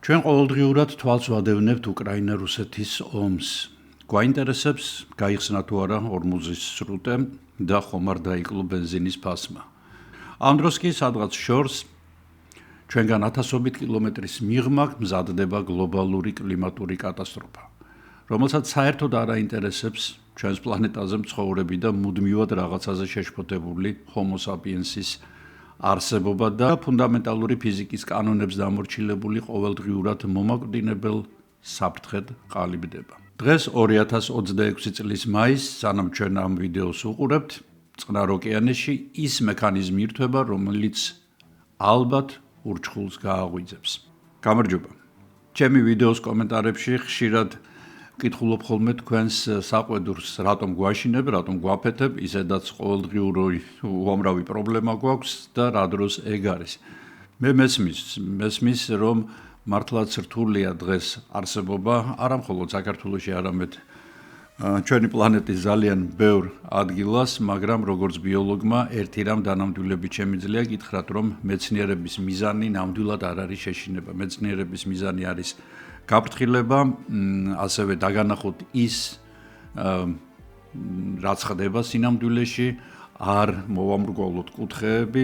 ჩვენ ყოველდღიურად თვალს ვადევნებთ უკრაინა-რუსეთის ომს. გვაინტერესებს, გაიხსნა თუ არა ორმუზის სრუტე და ხომ არ დაიკლო ბენზინის ფასმა. ამ დროს კი სადღაც შორს ჩვენგან ათასობით კილომეტრის მიღმა მზადდება გლობალური კლიმატური კატასტროფა, რომელსაც საერთოდ არ აინტერესებს ჩვენს პლანეტაზე მცხოვრები და მუდმივად რაღაცაზე შეშფოთებული ჰომო საპიენსის არსებობა და ფუნდამენტალური ფიზიკის კანონებს დამორჩილებული ყოველდღიურად მომაკვდინებელ საფრთხედ ყალიბდება. დღეს 2026 წლის მაისს, სანამ ჩვენ ამ ვიდეოს უყურებთ, წყნარ ოკეანეში ის მექანიზმი ირთვება, რომელიც ალბათ ურჩხულს გააღვიძებს. გამარჯობა. ჩემი ვიდეოს კომენტარებში ხშირად ვკითხულობ ხოლმე თქვენს საყვედურს, რატომ გვაშინებ, რატომ გვაფეთებ, ისედაც ყოველდღიური უამრავი პრობლემა გვაქვს და რა დროს ეგ არის. მე მესმის, რომ მართლაც რთულია დღეს არსებობა, არა მხოლოდ საქართველოში, არამედ ჩვენი პლანეტის ძალიან ბევრ ადგილას, მაგრამ როგორც ბიოლოგმა ერთი რამ დანამდვილებით შემიძლია გითხრათ, რომ მეცნიერების მიზანი ნამდვილად არ არის შეშინება. მეცნიერების მიზანი არის გაფრთხილება, ასევე დაგანახოთ ის, რაც ხდება სინამდვილეში, არ მოვამრგვალოთ კუთხეები.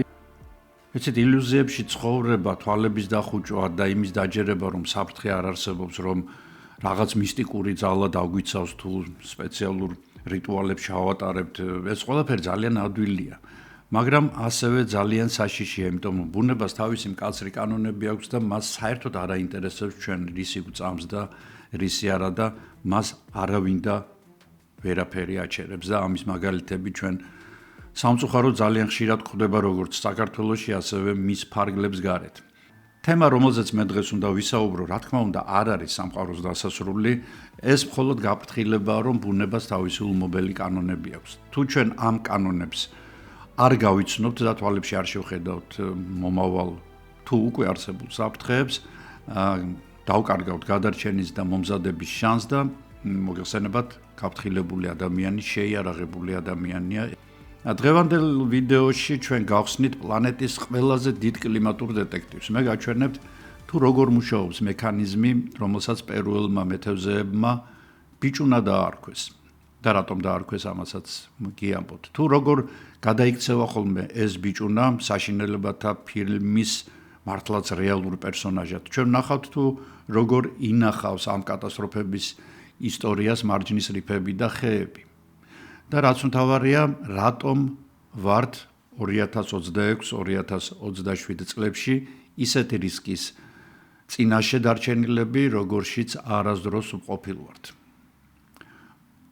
ეცეთ ილუზიებში ცხოვრება, თვალების დახუჭვა და იმის დაჯერება, რომ საფრთხე არ არსებობს, რომ რაღაც მისტიკური ძალა დაგვიცავს თუ სპეციალურ რიტუალებს ჩავატარებთ, ეს ყველაფერი ძალიან ადვილია. მაგრამ ასევე ძალიან საშიშია, იმიტომ რომ ბუნებას თავისი მკაცრი კანონები აქვს და მას საერთოდ არ აინტერესებს ჩვენ რისი გვწამს და რისი არა და მას არავინ და ვერაფერი აჩერებს და ამის მაგალითები ჩვენ სამწუხაროდ ძალიან ხშირად გვხვდება როგორც საქართველოში, ასევე მის ფარგლებს გარეთ. თემა, რომელზეც მე დღეს უნდა ვისაუბრო, რა თქმა უნდა, არ არის სამყაროს დასასრული, ეს მხოლოდ გაფრთხილებაა, რომ ბუნებას თავისი ულმობელი კანონები აქვს. თუ ჩვენ ამ კანონებს არ გავიცნობთ და თვალებში არ შევხედავთ მომავალ თუ უკვე არსებულ საფრთხეებს, დავკარგავთ გადარჩენის და მომზადების შანსს და მოგეხსენებათ, გაფრთხილებული ადამიანი შეიარაღებული ადამიანია. დღევანდელ ვიდეოში ჩვენ გავხსნით პლანეტის ყველაზე დიდ კლიმატურ დეტექტივს. მე გაჩვენებთ თუ როგორ მუშაობს მექანიზმი, რომელსაც პერუელმა მეთევზეებმა ბიჭუნა დაარქვეს. და რატომ დაარქვეს, ამასაც გიამბობთ. თუ როგორ გადაიქცევა ხოლმე ეს ბიჭუნა საშინელებათა ფილმის მართლაც რეალურ პერსონაჟად. ჩვენ ვნახავთ თუ როგორ ინახავს ამ კატასტროფების ისტორიას მარჯნის რიფები და ხეები. და რაც მთავარია, რატომ ვართ 2026-2027 წლებში ისეთი რისკის წინაშე დარჩენილები, როგორშიც არასდროს ვყოფილვართ.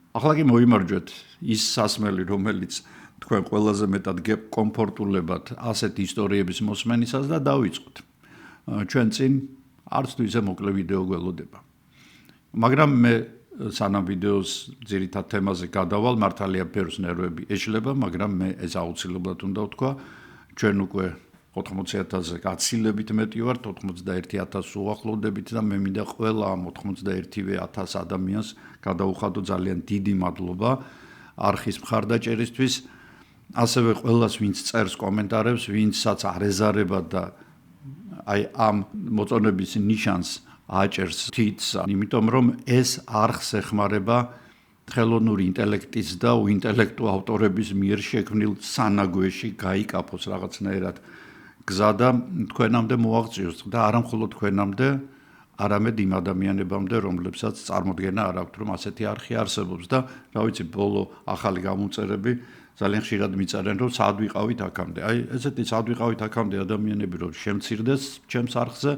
ახლა კი მოიმარჯვეთ ის სასმელი, რომელიც თქვენ ყველაზე მეტად გეკომფორტულებათ ასეთ ისტორიების მოსმენისას და დავიწყოთ. ჩვენ წინ არც თუ ისე მოკლე ვიდეო გველოდება. მაგრამ მე სანამ ვიდეოს ძირითად თემაზე გადავალ, მართალია ბევრს ნერვები ეშლება, მაგრამ მე ეს აუცილებლად უნდა ვთქვა, ჩვენ უკვე 80,000-ზე გაცილებით მეტი ვართ, 91,000 უახლოვდებით და მე მინდა ყველა ამ 91,000 ადამიანს გადავუხადო ძალიან დიდი მადლობა არხის მხარდაჭერისთვის, ასევე ყველას, ვინც წერს კომენტარებს, ვინცაც არ ეზარება და აი ამ მოწონების ნიშანს აჭერს თითს, იმიტომ რომ ეს არხს ეხმარება ხელოვნური ინტელექტის და უინტელექტუ ავტორების მიერ შექმნილ სანაგვეში გაიკაფოს რაღაცნაირად გზა და თქვენამდე მოაღწიოს და არა მხოლოდ თქვენამდე, არამედ იმ ადამიანებამდე, რომლებსაც წარმოდგენა არ აქვთ, რომ ასეთი არხი არსებობს და რა ვიცი, ბოლო ახალი გამომწერები ძალიან ხშირად მიწერენ, რომ სად ვიყავით აქამდე. აი, ესეთი სად ვიყავით აქამდე ადამიანები რომ შემცირდეს ჩემს არხზე,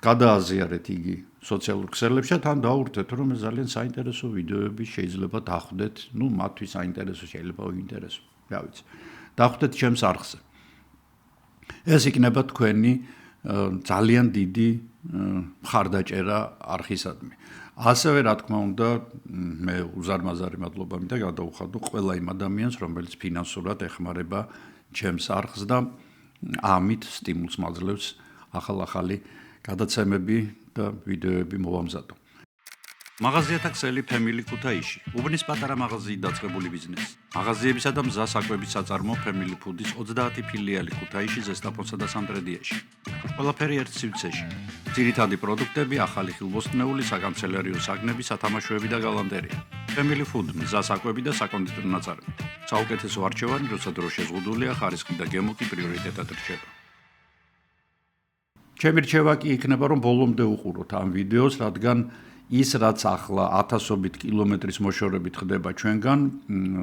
გადააზიარეთ იგი სოციალურ ქსელებში, თან დაურთეთ, რომ ეს ძალიან საინტერესო ვიდეოები შეიძლება დახვდეთ, მათთვის საინტერესო შეიძლება უინტერესო, რა ვიცი. დახვდეთ ჩემს არხზე. ეს იქნება თქვენი ძალიან დიდი მხარდაჭერა არხისადმი. ასევე, რა თქმა უნდა, მე უზარმაზარი მადლობა მინდა გადავუხადო ყველა იმ ადამიანს, რომელიც ფინანსურად ეხმარება ჩემს არხს და ამით სტიმულს მაძლევს ახალ-ახალი გადაცემები და ვიდეოები მოვამზადო. მაღაზიათა ქსელი Family Kutaisi. უბნის პატარა მაღაზიით დაწყებული ბიზნესი. მაღაზიებისა და მზა საკვების საწარმო Family Food-ის 30 ფილიალი ქუთაისში, ზესტაფონსა და სამტრედიაში. ყველაფერი ერთ სივრცეში. ძირითადი პროდუქტები, ახალი ხილბოსტნეული, საკანცელერიო საგნები, სათამაშოები და გალანტერეა. Family Food, მზა საკვები და საკონდიტრო ნაწარმი. საუკეთესო არჩევანი, როცა დრო შეზღუდულია, ხარისხი და გემო კი პრიორიტეტად რჩება. ჩემი რჩევა კი იქნება, რომ ბოლომდე უყუროთ ამ ვიდეოს, რადგან ის რაც ახლა 1000-ობით კილომეტრის მოშორებით ხდება ჩვენგან,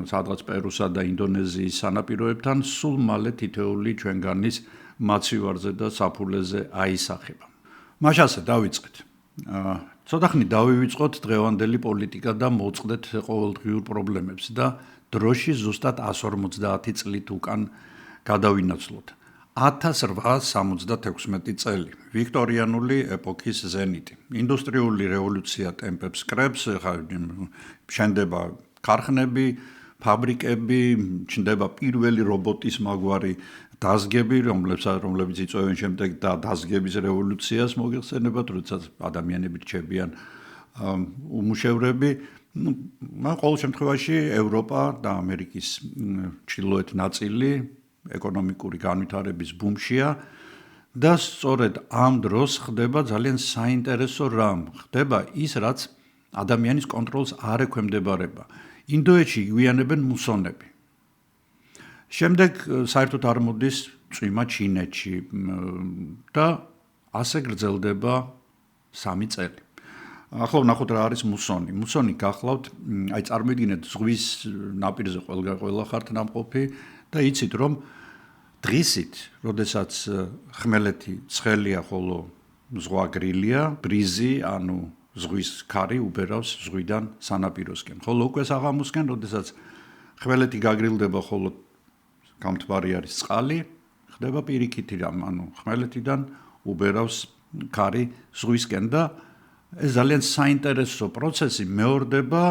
სადღაც პერუსა და ინდონეზიის სანაპიროებთან, სულ მალე თითოეული ჩვენგანის მაცივარზე და საფულეზე აისახება. მაშასე დავიწყეთ. ცოტა ხნით დავივიწყოთ დღევანდელი პოლიტიკა და მოწყდეთ ყოველდღიურ პრობლემებს და დროში ზუსტად 150 წლით უკან გადავინაცვლოთ. 1876 წელი, ვიქტორიანული ეპოქის ზენიტი. ინდუსტრიული რევოლუცია ტემპებს კრებს, შენდება ქარხნები, ფაბრიკები, ჩნდება პირველი რობოტის მაგვარი დაზგები, რომლებიც იწვევენ შემდეგ და დაზგების რევოლუციას მოგეხსენებათ, როდესაც ადამიანები რჩებიან უმუშევრები. ყოველ შემთხვევაში ევროპა და ამერიკის ჩრდილოეთ ნაწილი ეკონომიკური განვითარების ბუმშია და სწორედ ამ დროს ხდება ძალიან საინტერესო რამ. ხდება ის, რაც ადამიანის კონტროლს არ ექვემდებარება. ინდოეთში გვიანებენ მუსონები. შემდეგ საერთოდ არ მოდის წვიმა ჩინეთში და ასე გრძელდება 3 წელი. ახლა ვნახოთ რა არის მუსონი. მუსონი გახლავთ, აი წარმოიდგინეთ ზღვის ნაპირზე ყველა ხართ ნამყოფი და იცით რომ დღისით, როდესაც ხმელეთი ცხელია, ხოლო ზღვა გრილია, ბრიზი, ანუ ზღვის ქარი უბერავს ზღვიდან სანაპიროსკენ. ხოლო უკვე საღამოსკენ, როდესაც ხმელეთი გაგრილდება, ხოლო გამთბარი არის წყალი, ხდება პირიქითი რამ, ანუ ხმელეთიდან უბერავს ქარი ზღვისკენ და ეს ძალიან საინტერესო პროცესი მეორდება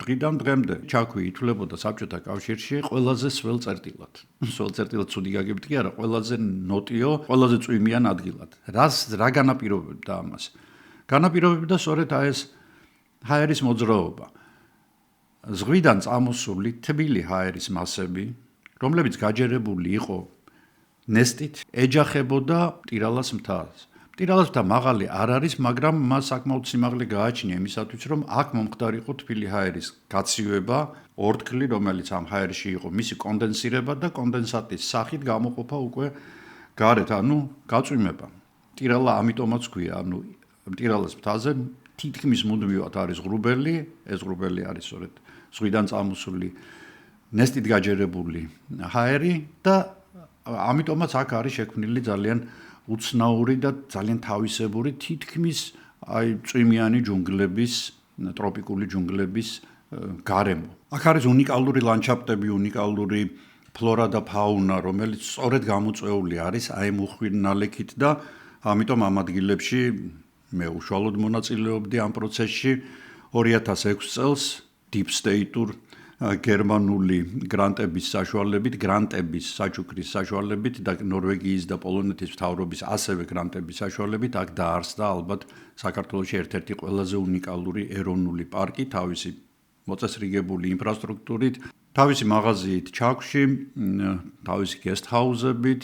დღიდან დღემდე. ჩაქვი ითვლებოდა საბჭოთა კავშირში ყველაზე სველ წერტილად. სველ წერტილად ცუდი გაგებით კი არა, ყველაზე ნოტიო, ყველაზე წვიმიან ადგილად. რა განაპირობებდა ამას? განაპირობებდა სწორედ ეს ჰაერის მოძრაობა. ზღვიდან წამოსული თბილი ჰაერის მასები, რომლებიც გაჯერებული იყო ნესტით, ეჯახებოდა მტირალას მთას. მტირალას მთა მაღალი არ არის, მაგრამ მას საკმაოდ სიმაღლე გააჩნია იმისათვის, რომ აქ მომხდარიყო თბილი ჰაერის გაცივება, ორთქლი, რომელიც ამ ჰაერში იყო, მისი კონდენსირება და კონდენსატის სახით გამოყოფა უკვე გარეთ, ანუ გაწვიმება. მტირალა ამიტომაც ქვია, ანუ მტირალას მთაზე თითქმის მუდმივად არის ღრუბელი, ეს ღრუბელი არის სწორედ ზღვიდან წამოსული ნესტით გაჯერებული ჰაერი და ამიტომაც აქ არის შექმნილი ძალიან უცნაური და ძალიან თავისებური თითქმის აი წვიმიანი ჯუნგლების, ტროპიკული ჯუნგლების გარემო. აქ არის უნიკალური ლანდშაფტები, უნიკალური ფლორა და ფაუნა, რომელიც სწორედ გამოწვეული არის აი მუხვირ ნალექით და ამიტომ ამ ადგილებში მე უშუალოდ მონაწილეობდი ამ პროცესში 2006 წელს Deep State-ურ გერმანული გრანტების საშუალებით, გრანტების საჩუქრის საშუალებით და ნორვეგიის და პოლონეთის მთავრობის ასევე გრანტების საშუალებით აქ დაარსდა ალბათ საქართველოში ერთ-ერთი ყველაზე უნიკალური ეროვნული პარკი თავისი მოწესრიგებული ინფრასტრუქტურით, თავისი მაღაზიით ჩაქვში, თავისი გესტჰაუზებით,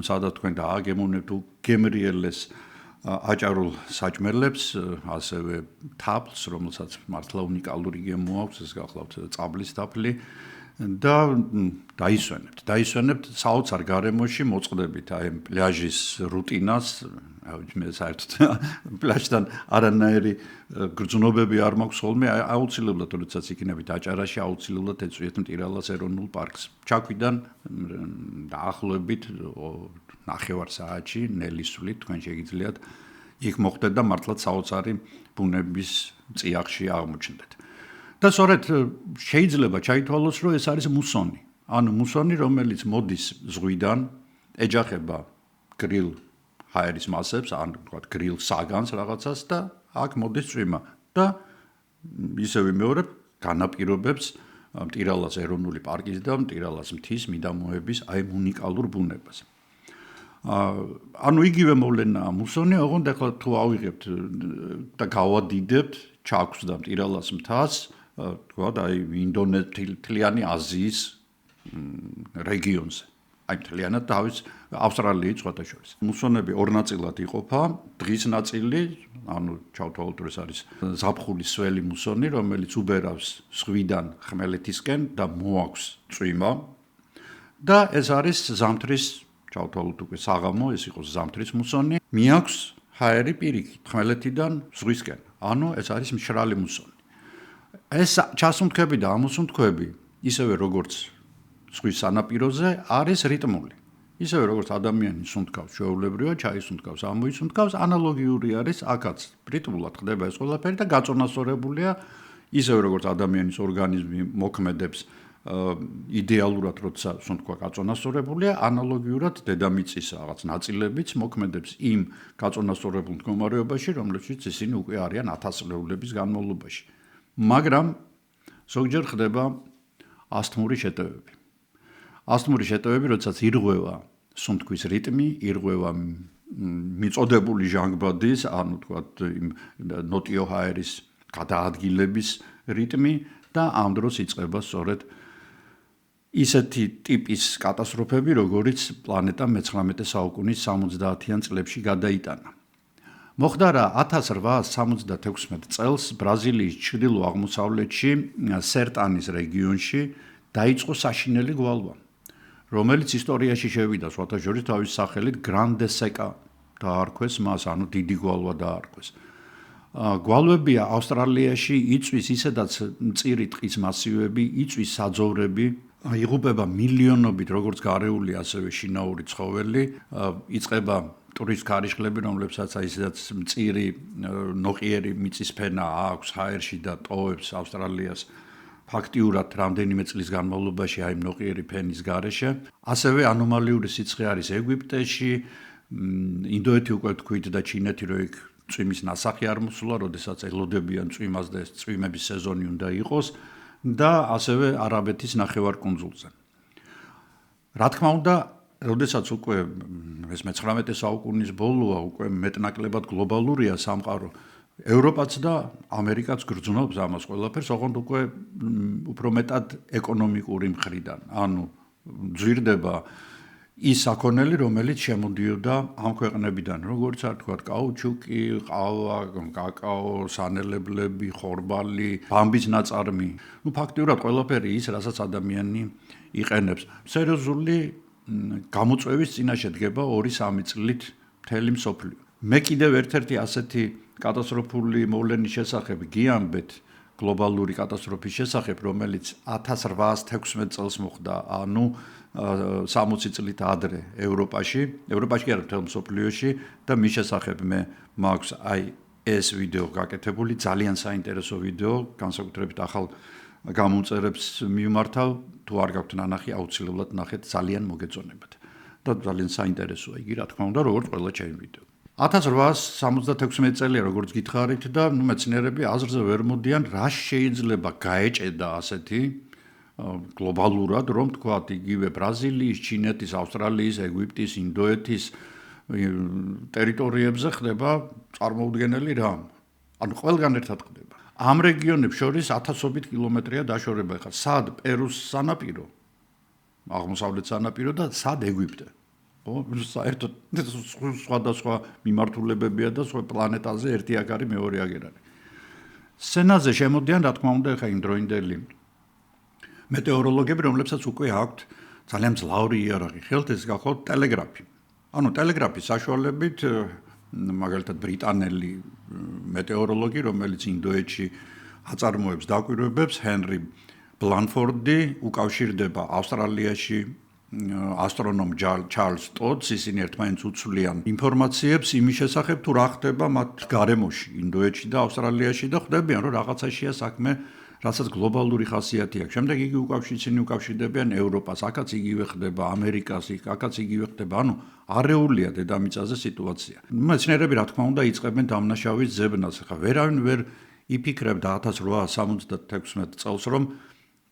სადაც თქვენ დააგემოვნებთ გემრიელეს აჭარულ საჭმელებს, ასევე თაფლს, რომელსაც მართლა უნიკალური გემო აქვს, ეს გახლავთ წაბლის თაფლი და დაისვენებთ საოცარ გარემოში, მოწყდებით აი პლაჟის რუტინას, მე საერთოდ პლაჟთან არანაირი გრძნობები არ მაქვს ხოლმე, აუცილებლად როდესაც იქნებით აჭარაში, აუცილებლად ეწვიეთ მტირალას ეროვნულ პარკს. ჩაქვიდან დაახლოებით 9 საათში ნელისვლით თქვენ შეგიძლიათ იქ მოხვდეთ და მართლაც საოცარი ბუნების წიაღში აღმოჩნდეთ. და სწორედ შეიძლება ჩაითვალოს, რომ ეს არის მუსონი. ანუ მუსონი, რომელიც მოდის ზღვიდან, ეჯახება გრილ ჰაერის მასებს, ან თქვათ გრილ საგანს რაღაცას და აქ მოდის წვიმა და ისევე მეორე განაპირობებს მტირალას ეროვნული პარკის და მტირალას მთის მიდამოების აი უნიკალურ ბუნებას. ანუ იგივე მოვლენაა მუსონი, ოღონდ ახლა თუ ავიღებთ და გავადიდებთ ჩაქვს და მტირალას მთას, თქვა და ინდონეზიელი აზიის რეგიონზე. აი მთლიანად თავის ავსტრალიის სხვადასხვა. მუსონები ორ ნაწილად იყოფა, დღის ნაწილი, ანუ ჩავთვალოთ რომ ეს არის ზაფხულის სველი მუსონი, რომელიც უბერავს ზღვიდან ხმელეთისკენ და მოაქვს წვიმა და ეს არის ზამთრის, ჩავთვალოთ უკვე საღამო, ეს იყოს ზამთრის მუსონი, მიაქვს ჰაერი პირიქით ხმელეთიდან ზღვისკენ. ანუ ეს არის მშრალი მუსონი. ეს ჩასუნთქები და ამოსუნთქები, ისევე როგორც ზღვის სანაპიროზე არის რიტმული. ისევე როგორც ადამიანი სუნთქავს ჩვეულებრივად, ჩაისუნთქავს, ამოისუნთქავს, ანალოგიური არის აქაც. რიტმულად ხდება ეს ყველაფერი და გაწონასწორებულია, ისევე როგორც ადამიანის ორგანიზმი მოქმედებს იდეალურად, როცა სუნთქვა გაწონასწორებულია, ანალოგიურად დედამიწის რაღაც ნაწილებიც მოქმედებს იმ გაწონასწორებულ მდგომარეობაში, რომლებშიც ისინი უკვე არიან ათასწლეულების განმავლობაში. მაგრამ ზოგჯერ ხდება ასთმური შეტევები. ასთმური შეტევები, როდესაც ირღვევა სუნთქვის რიტმი, ირღვევა მიწოდებული ჟანგბადის, ანუ თქვათ იმ ნოტიო ჰაერის გადაადგილების რიტმი და ამ დროს იწყება სწორედ ისეთი ტიპის კატასტროფები, როგორიც პლანეტამ მე-19 საუკუნის 70-იან წლებში გადაიტანა. მოხდა რა 1876 წელს ბრაზილიის ჩრდილო-აღმოსავლეთში, სერტანის რეგიონში დაიწყო საშინელი გვალვა, რომელიც ისტორიაში შევიდა სხვათა შორის თავის სახელით გრანდე სეკა დაარქვეს მას, ანუ დიდი გვალვა დაარქვეს. გვალვებია ავსტრალიაში იწვის ისედაც მწირი ტყის მასივები, იწვის საძოვრები, იღუპება მილიონობით როგორც გარეული, ასევე შინაური ცხოველი, იწყება ტურის ქარიშხლები, რომლებსაც ისედაც მწირი ნოყიერი მიწისფენა აქვს ჰაერში და ტოვებს ავსტრალიას ფაქტიურად რამდენიმე წლის განმავლობაში აი ნოყიერი ფენის გარეშე. ასევე ანომალიური სიცხე არის ეგვიპტეში, ინდოეთი უკვე თქვით და ჩინეთი რო იქ წვიმის ნასახი არ მოსულა, როდესაც ელოდებიან წვიმას და ეს წვიმების სეზონი უნდა იყოს და ასევე არაბეთის ნახევარკუნძულზე. რა თქმა უნდა, როდესაც უკვე ეს მე-19 საუკუნის ბოლოა, უკვე მეტნაკლებად გლობალურია სამყარო, ევროპაც და ამერიკაც გრძნობს ამას ყველაფერს, ოღონდ უკვე უფრო მეტად ეკონომიკური მხრიდან. ანუ ძვირდება ის საქონელი, რომელიც შემოდიოდა ამ ქვეყნებიდან, როგორც არ თქვა, კაუჩუკი, ყავა, კაკაო, სანელებლები, ხორბალი, ბამბის ნაწარმი. ფაქტიურად ყველაფერი ის, რასაც ადამიანი იყენებს. სერიოზული გამოწვევის წინაშე დგება 2-3 წლით მთელი მსოფლიო. მე კიდევ ერთ-ერთი ასეთი კატასტროფული მოვლენის შესახებ გიამბეთ, გლობალური კატასტროფის შესახებ, რომელიც 1816 წელს მოხდა, ანუ 60 წლით ადრე ევროპაში კი არა მთელ მსოფლიოში და მის შესახებ მე მაქვს აი ეს ვიდეო გაკეთებული, ძალიან საინტერესო ვიდეო, განსაკუთრებით ახალ გამომწერებს მიმართავ, თუ არ გაქვთ ნანახი, აუცილებლად ნახეთ, ძალიან მოგეწონებათ და ძალიან საინტერესოა იგი, რა თქმა უნდა, როგორც ყველა ჩემი ვიდეო. 1876 წელია, როგორც გითხარით და მეცნიერები აზრზე ვერ მოდიან, რა შეიძლება გაეჭედა ასეთი გლობალურად, რომ თქვათ, იგივე ბრაზილიის, ჩინეთის, ავსტრალიის, ეგვიპტის, ინდოეთის ტერიტორიებზე ხდება წარმოუდგენელი რამ. ანუ ყველგან ერთად ხდება. ამ რეგიონებს შორის 1000-ობით კილომეტრია დაშორება. ხა სად პერუს სანაპირო, აღმოსავლეთ სანაპირო და სად ეგვიპტე. საერთოდ სხვადასხვა მიმართულებებია და სხვა პლანეტაზე ერთი აქ არის, მეორე აგერ არის. სცენაზე შემოდიან, რა თქმა უნდა, ხა იმ დროინდელი მეტეოროლოგები, რომლებსაც უკვე აქვთ ძალიან მძლავრი იარაღი, ხელთ ეს გახლავთ ტელეგრაფი. ანუ ტელეგრაფის საშუალებით, მაგალითად ბრიტანელი მეტეოროლოგი, რომელიც ინდოეთში აწარმოებს დაკვირვებებს, ჰენრი ბლანფორდი უკავშირდება ავსტრალიაში ასტრონომ ჩარლზ ტოდს, ისინი ერთმანეთს უცვლიან ინფორმაციებს იმის შესახებ, თუ რა ხდება მათ გარემოში, ინდოეთში და ავსტრალიაში და ხვდებიან, რომ რაღაცაშია საქმე, რასაც გლობალური ხასიათი აქვს. შემდეგ ისინი უკავშირდებიან ევროპას, აქაც იგივე ხდება, ამერიკას, აქაც იგივე ხდება, ანუ არეულია დედამიწაზე სიტუაცია. მეცნიერები, რა თქმა უნდა, იწყებენ დამნაშავის ძებნას. ხა ვერავინ ვერ იფიქრებდა 1876 წელს, რომ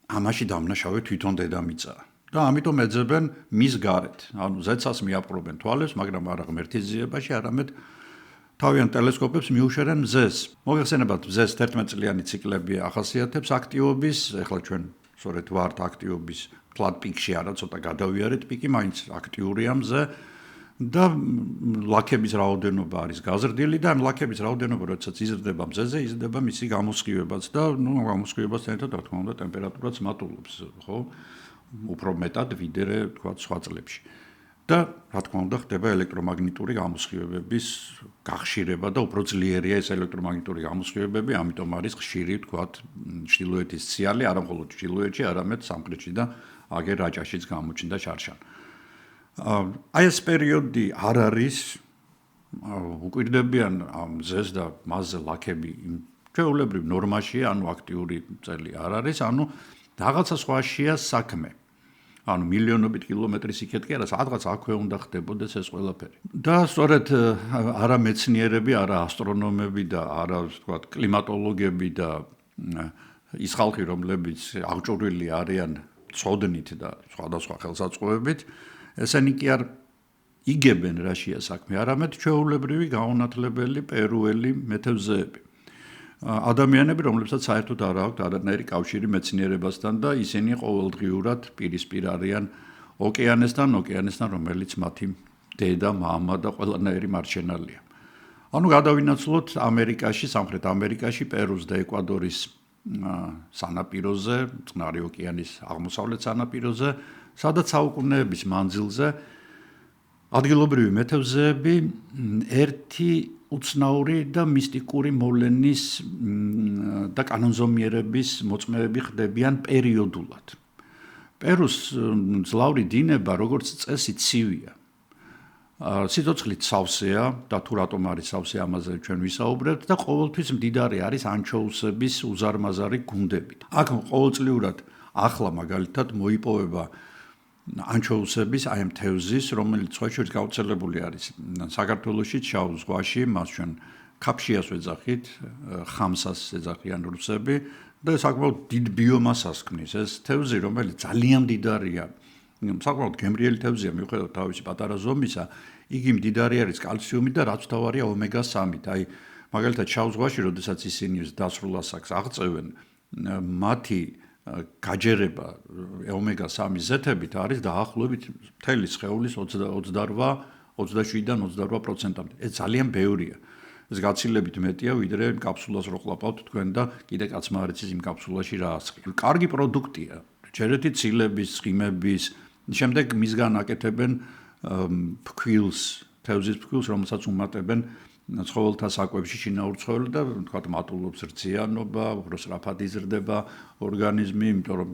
ამაში დამნაშავე თვითონ დედამიწაა. და ამიტომ ეძებენ მის გარეთ. ანუ ზეცას მიაპყრობენ თვალებს, მაგრამ არა ღმერთის ძიებაში, არამედ თავიანთ ტელესკოპებს მიუშვერენ მზეს. მოგეხსენებათ, მზეს 11 წლიანი ციკლები ახასიათებს აქტივობის, ეხლა ჩვენ სწორედ ვართ აქტივობის თლად პიკში, არა ცოტა გადავიარეთ პიკი, მაინც აქტიურია მზე და ლაქების რაოდენობა არის გაზრდილი და ამ ლაქების რაოდენობა, როდესაც იზრდება მზეზე, იზრდება მისი გამოსხივებაც და გამოსხივებასთან ერთად, რა თქმა უნდა, ტემპერატურაც მატულობს, ხო? უფრო მეტად ვიდრე, თქვა, სხვა წლებში. და რა თქმა უნდა ხდება ელექტრომაგნიტური გამოსხივებების გახშირება და უფრო ძლიერია ეს ელექტრომაგნიტური გამოსხივებები, ამიტომ არის ხშირი, თქვათ, ჩრდილოეთის ციალი, არა მხოლოდ ჩრდილოეთში, არამედ სამხრეთში და აგერ რაჭაშიც გამოჩნდა შარშან. აი ეს პერიოდი არ არის უკვირდებიან მზეს და მასზე ლაქები ჩვეულებრივ ნორმაშია, ანუ აქტიური წელი არ არის, ანუ რაღაცა სხვაშია საქმე. ანუ მილიონობით კილომეტრის იქეთ კი არა, სადღაც აქვე უნდა ხდებოდეს ეს ყველაფერი. და სწორედ არა მეცნიერები, არა ასტრონომები და არა, ვთქვათ, კლიმატოლოგები და ის ხალხი, რომლებიც აღჭურვილი არიან ცოდნით და სხვადასხვა ხელსაწყოებით, ესენი კი არ იგებენ რაშია საქმე, არამედ ჩვეულებრივი გაუნათლებელი პერუელი მეთევზეები. ადამიანები, რომლებსაც საერთოდ არ აქვთ არანაირი კავშირი მეცნიერებასთან და ისინი ყოველდღიურად პირისპირ არიან ოკეანესთან, რომელიც მათი დედა, მამა და ყველანაირი მარჩენალია. ანუ გადავინაცვლოთ ამერიკაში, სამხრეთ ამერიკაში, პერუს და ეკვადორის სანაპიროზე, წყნარი ოკეანის აღმოსავლეთ სანაპიროზე, სადაც საუკუნეების მანძილზე ადგილობრივი მეთევზეები ერთი უცნაური და მისტიკური მოვლენის და კანონზომიერების მოწმეები ხდებიან პერიოდულად. პერუს მძლავრი დინება, როგორც წესი, ცივია. სიცოცხლით სავსეა და თუ რატომ არის სავსე, ამაზე ჩვენ ვისაუბრებთ და ყოველთვის მდიდარი არის ანჩოუსების უზარმაზარი გუნდებით. აქ ყოველწლიურად ახლა მაგალითად მოიპოვება ანჩოუსების აი ამ თევზის, რომელიც სხვაშორის გავრცელებული არის საქართველოში, შავ ზღვაში, მას ჩვენ კაფშიას ვეძახით, ხამსას ეძახიან რუსები და საკმაოდ დიდ ბიომასას ქმნის ეს თევზი, რომელიც ძალიან მდიდარია. საკმაოდ გემრიელი თევზია, მიუხედავად თავისი პატარა ზომისა, იგი მდიდარი არის კალციუმით და რაც თავარია ომეგა-3-ით. აი მაგალითად შავ ზღვაში, როდესაც ისინი დასრულ ასაკს აღწევენ, მათი გაჯერება ომეგა-3 ზეთებით არის დაახლოებით მთელი სხეულის 28-27-დან 28%-მდე. ეს ძალიან ბევრია. ეს გაცილებით მეტია, ვიდრე კაფსულას რო ყლაპავთ თქვენ და კიდე კაცმა არ იცის იმ კაფსულაში რა ასხი. კარგი პროდუქტია. ჯერეთი ცილების, სხიმების, შემდეგ მისგან აკეთებენ ფქვილს, თევზის ფქვილს, რომელსაც უმატებენ ცხოველთა საკვებში, შინაურ ცხოველს და თქვათ მატულობს რძიანობა, უფრო სწრაფად იზრდება ორგანიზმი, იმიტომ რომ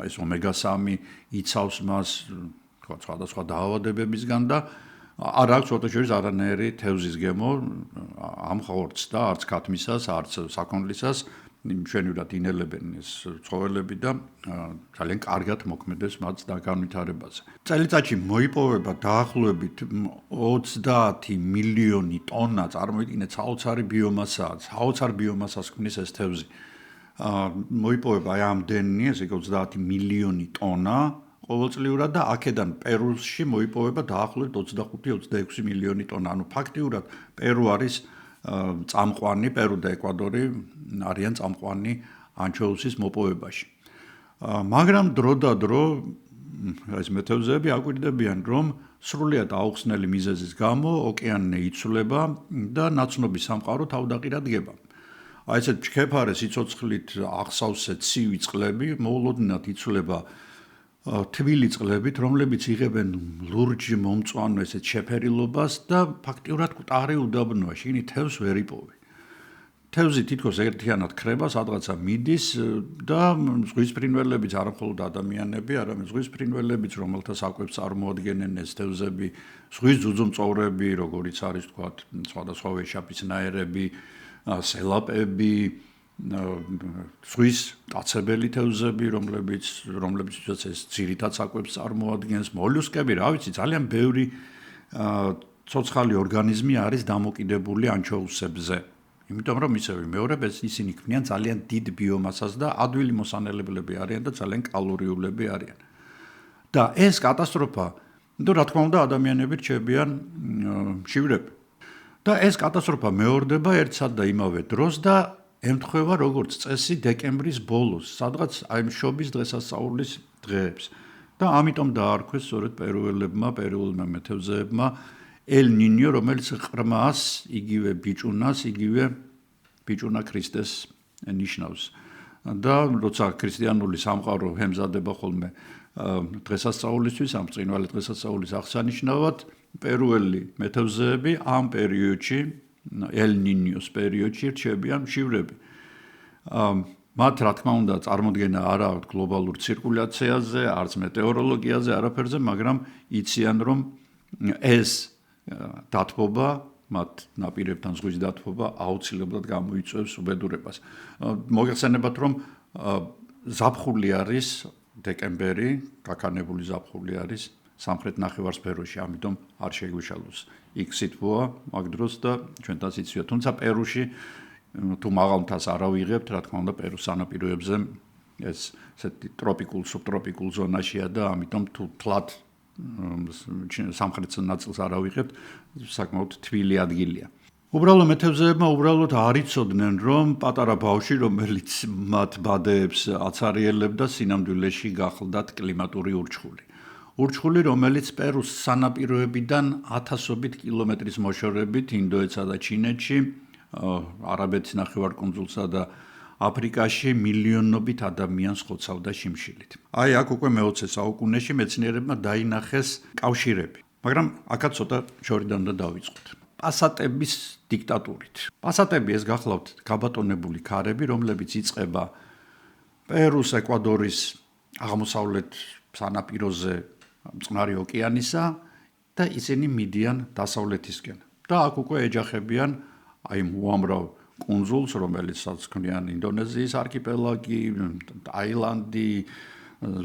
ეს ომეგა-3 იცავს მას, თქვათ სხვადასხვა დაავადებებისგან და არ აქვს ფოტოშორის არანაირი თევზის გემო ამ ხორცს და არც ქათმისას, არც საქონლისას მშვენივრად ინელებენ ეს ცხოველები და ძალიან კარგად მოქმედებს მათ განვითარებაზე. წელიწადში მოიპოვება დაახლოებით 30 მილიონი ტონა, წარმოიდგინეთ, საოცარი ბიომასაა, საოცარ ბიომასას ქმნის ეს თევზი. მოიპოვება აი ამდენი, ესე იგი 30 მილიონი ტონა ყოველწლიურად და აქედან პერუსში მოიპოვება დაახლოებით 25-26 მილიონი ტონა. ანუ ფაქტიურად პერუ არის წამყვანი, პერუ და ეკვადორი არიან წამყვანი ანჩოუსის მოპოვებაში. მაგრამ დრო და დრო ეს მეთევზეები აკვირდებიან, რომ სრულიად აუხსნელი მიზეზის გამო ოკეანე იცვლება და ნაცნობის სამყარო თავდაყირად დგება. აი ესეთ ჩქეფარე სიცოცხლით აღსავსე ცივი წყლები მოულოდნელად იცვლება თბილი წყლებით, რომლებიც იღებენ ლურჯ მომწვანო ესეთ შეფერილობას და ფაქტიურად მყარი უდაბნოა, შიგნით თევზს ვერ იპოვი. თევზი თითქოს ერთიანად ქრება, სადღაცა მიდის და ზღვის ფრინველებიც, არა მხოლოდ ადამიანები, არამედ ზღვის ფრინველებიც, რომელთა საკვებს წარმოადგენენ ეს თევზები, ზღვის ძუძუმწოვრები, როგორიც არის თქვათ, სხვადასხვა ვეშაპისნაირები, სელაპები, ზღვის ტაცებელი თევზები, რომლებიც ეს ძირითად საკვებს წარმოადგენს, მოლუსკები, რა ვიცი, ძალიან ბევრი ცოცხალი ორგანიზმი არის დამოკიდებული ანჩოუსებზე. იმიტომ რომ ისევ მეორებს ისინი ქმნიან ძალიან დიდ ბიომასას და ადვილი მოსანელებლები არიან და ძალიან კალორიულები არიან. და ეს კატასტროფა, რა თქმა უნდა, ადამიანები რჩებიან მშივრები. და ეს კატასტროფა მეორდება ერთსა და იმავე დროს და ემთხვევა როგორც წესი დეკემბრის ბოლოს, სადღაც აი მშობის დღესასწაულის დღეებს. და ამიტომ დაარქვეს სწორედ პერუელმა მეთევზეებმა ელ ნინიო, რომელიც ყრმას, იგივე ბიჭუნას, იგივე ბიჭუნა ქრისტეს ნიშნავს. და როცა ქრისტიანული სამყარო ემზადება ხოლმე დღესასწაულისთვის, ამ ბრწყინვალე დღესასწაულის აღსანიშნავად, პერუელი მეთევზეები ამ პერიოდში, ელ ნინიოს პერიოდში რჩებიან მშივრები. მათ რა თქმა უნდა წარმოდგენა არ აქვს გლობალურ ცირკულაციაზე, არც მეტეოროლოგიაზე, არაფერზე, მაგრამ იციან რომ ეს დათბობა, მათ ნაპირებთან ზღვის დათბობა აუცილებლად გამოიწვევს უბედურებას. მოგეხსენებათ რომ ზაფხული არის დეკემბერი, გაქანებული ზაფხული არის სამხრეთ ნახევარსფეროში, ამიტომ არ შეგვიშალოს. იქ სითბოა მაგ დროს და ჩვენთანაც იცვია, თუმცა პერუში თუ მაღალ მთას არ ავიღებთ, რა თქმა უნდა, პერუს სანაპიროებზე ეს ესეთი ტროპიკულ, სუბტროპიკულ ზონაშია და ამიტომ თუ თლად სამხრეთ ნაწილს არ ავიღებთ, საკმაოდ თბილი ადგილია. უბრალო მეთევზეებმა უბრალოდ არ იცოდნენ, რომ პატარა ბავშვი, რომელიც მათ ბადეებს აცარიელებდა, სინამდვილეში გახლდათ კლიმატური ურჩხული. ურჩხული, რომელიც პერუს სანაპიროებიდან ათასობით კილომეტრის მოშორებით ინდოეთსა და ჩინეთში, არაბეთის ნახევარკუნძულსა და აფრიკაში მილიონობით ადამიანს ხოცავდა შიმშილით. აი აქ უკვე მე-20 საუკუნეში მეცნიერებმა დაინახეს კავშირები, მაგრამ აქაც ცოტა შორიდან უნდა დავიწყოთ. პასატების დიქტატურით. პასატები ეს გახლავთ გაბატონებული ქარები, რომლებიც იწყება პერუს, ეკვადორის აღმოსავლეთ სანაპიროზე წყნარი ოკეანისა და ისინი მიდიან დასავლეთისკენ. და აქ უკვე ეჯახებიან აი უამრავ კუნძულს, რომელიცაც ქმნიან ინდონეზიის არქიპელაგი, ტაილანდი,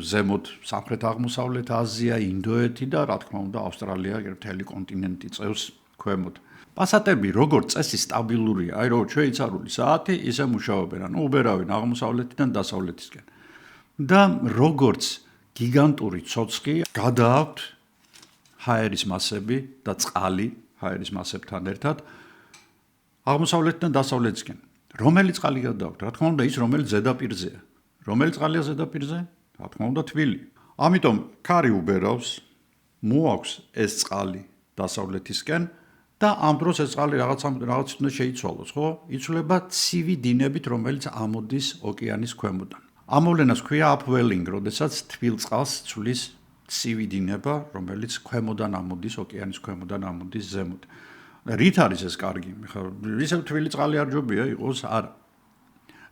ზემოთ სამხრეთ აღმოსავლეთ აზია, ინდოეთი და რა თქმა უნდა ავსტრალია, მთელი კონტინენტი წევს ქვემოთ. პასატები როგორც წესი სტაბილურია, აი როგორც შვეიცარიული საათი, ისე მუშაობენ, ანუ უბერავენ აღმოსავლეთიდან დასავლეთისკენ. და როგორც გიგანტური ცოცხი გადააქვთ ჰაერის მასები და წყალი ჰაერის მასებთან ერთად აღმოსავლეთიდან დასავლეთისკენ. რომელი წყალი გადააქვთ? რა თქმა უნდა ის, რომელიც ზედაპირზეა. რომელი წყალია ზედაპირზე? რა თქმა უნდა თბილი. ამიტომ ქარი უბერავს, მოაქვს ეს წყალი დასავლეთისკენ და ამ დროს ეს წყალი რაღაც უნდა შეიცვალოს, ხო? იცვლება ცივი დინებით, რომელიც ამოდის ოკეანის ქვემოდან. ამ მოვლენას ქვია upwelling, როდესაც თბილ წყალს ცვლის ცივი დინება, რომელიც ქვემოდან ამოდის, ოკეანის ქვემოდან ამოდის ზემოთ. რით არის ეს კარგი? ისევ თბილი წყალი არ ჯობია იყოს, არა.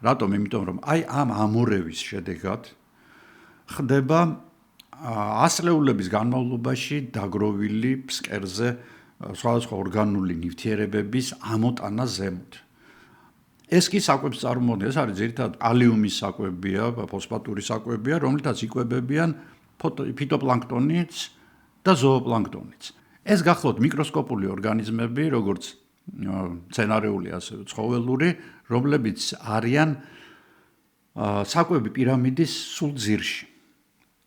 რატომ? იმიტომ რომ აი ამ ამორევის შედეგად ხდება ასწლეულების განმავლობაში დაგროვილი ფსკერზე სხვადასხვა ორგანული ნივთიერებების ამოტანა ზემოთ. ეს კი საკვებს წარმოადგენს, არის ძირითადად ალიუმის საკვებია, ფოსფატური საკვებია, რომლითაც იკვებებიან ფიტოპლანქტონიც და ზოოპლანქტონიც. ეს გახლავთ მიკროსკოპული ორგანიზმები, როგორც მცენარეული, ასევე ცხოველური, რომლებიც არიან საკვები პირამიდის სულ ძირში.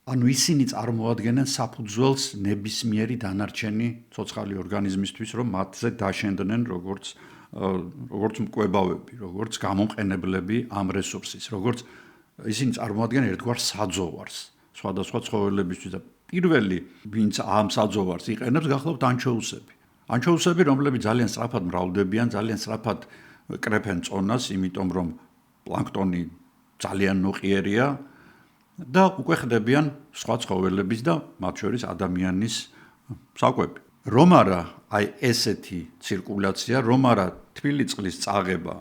ანუ ისინი წარმოადგენენ საფუძველს ნებისმიერი დანარჩენი ცოცხალი ორგანიზმისთვის, რომ მათზე დაშენდნენ როგორც მკვლევარები, როგორც გამომყენებლები ამ რესურსის, როგორც ისინი წარმოადგენენ ერთგვარ საძოვარს სხვადასხვა ცხოველებისთვის და პირველი, ვინც ამ საძოვარს იყენებს, გახლავთ ანჩოუსები. ანჩოუსები, რომლებიც ძალიან სწრაფად მრავლდებიან, ძალიან სწრაფად კრეფენ წონას, იმიტომ რომ პლანქტონი ძალიან ნოყიერია და უკვე ხდებიან სხვა ცხოველების და მათ შორის ადამიანის საკვები. რომ არა აი ესეთი ცირკულაცია, რომ არა თბილი წყლის წაღება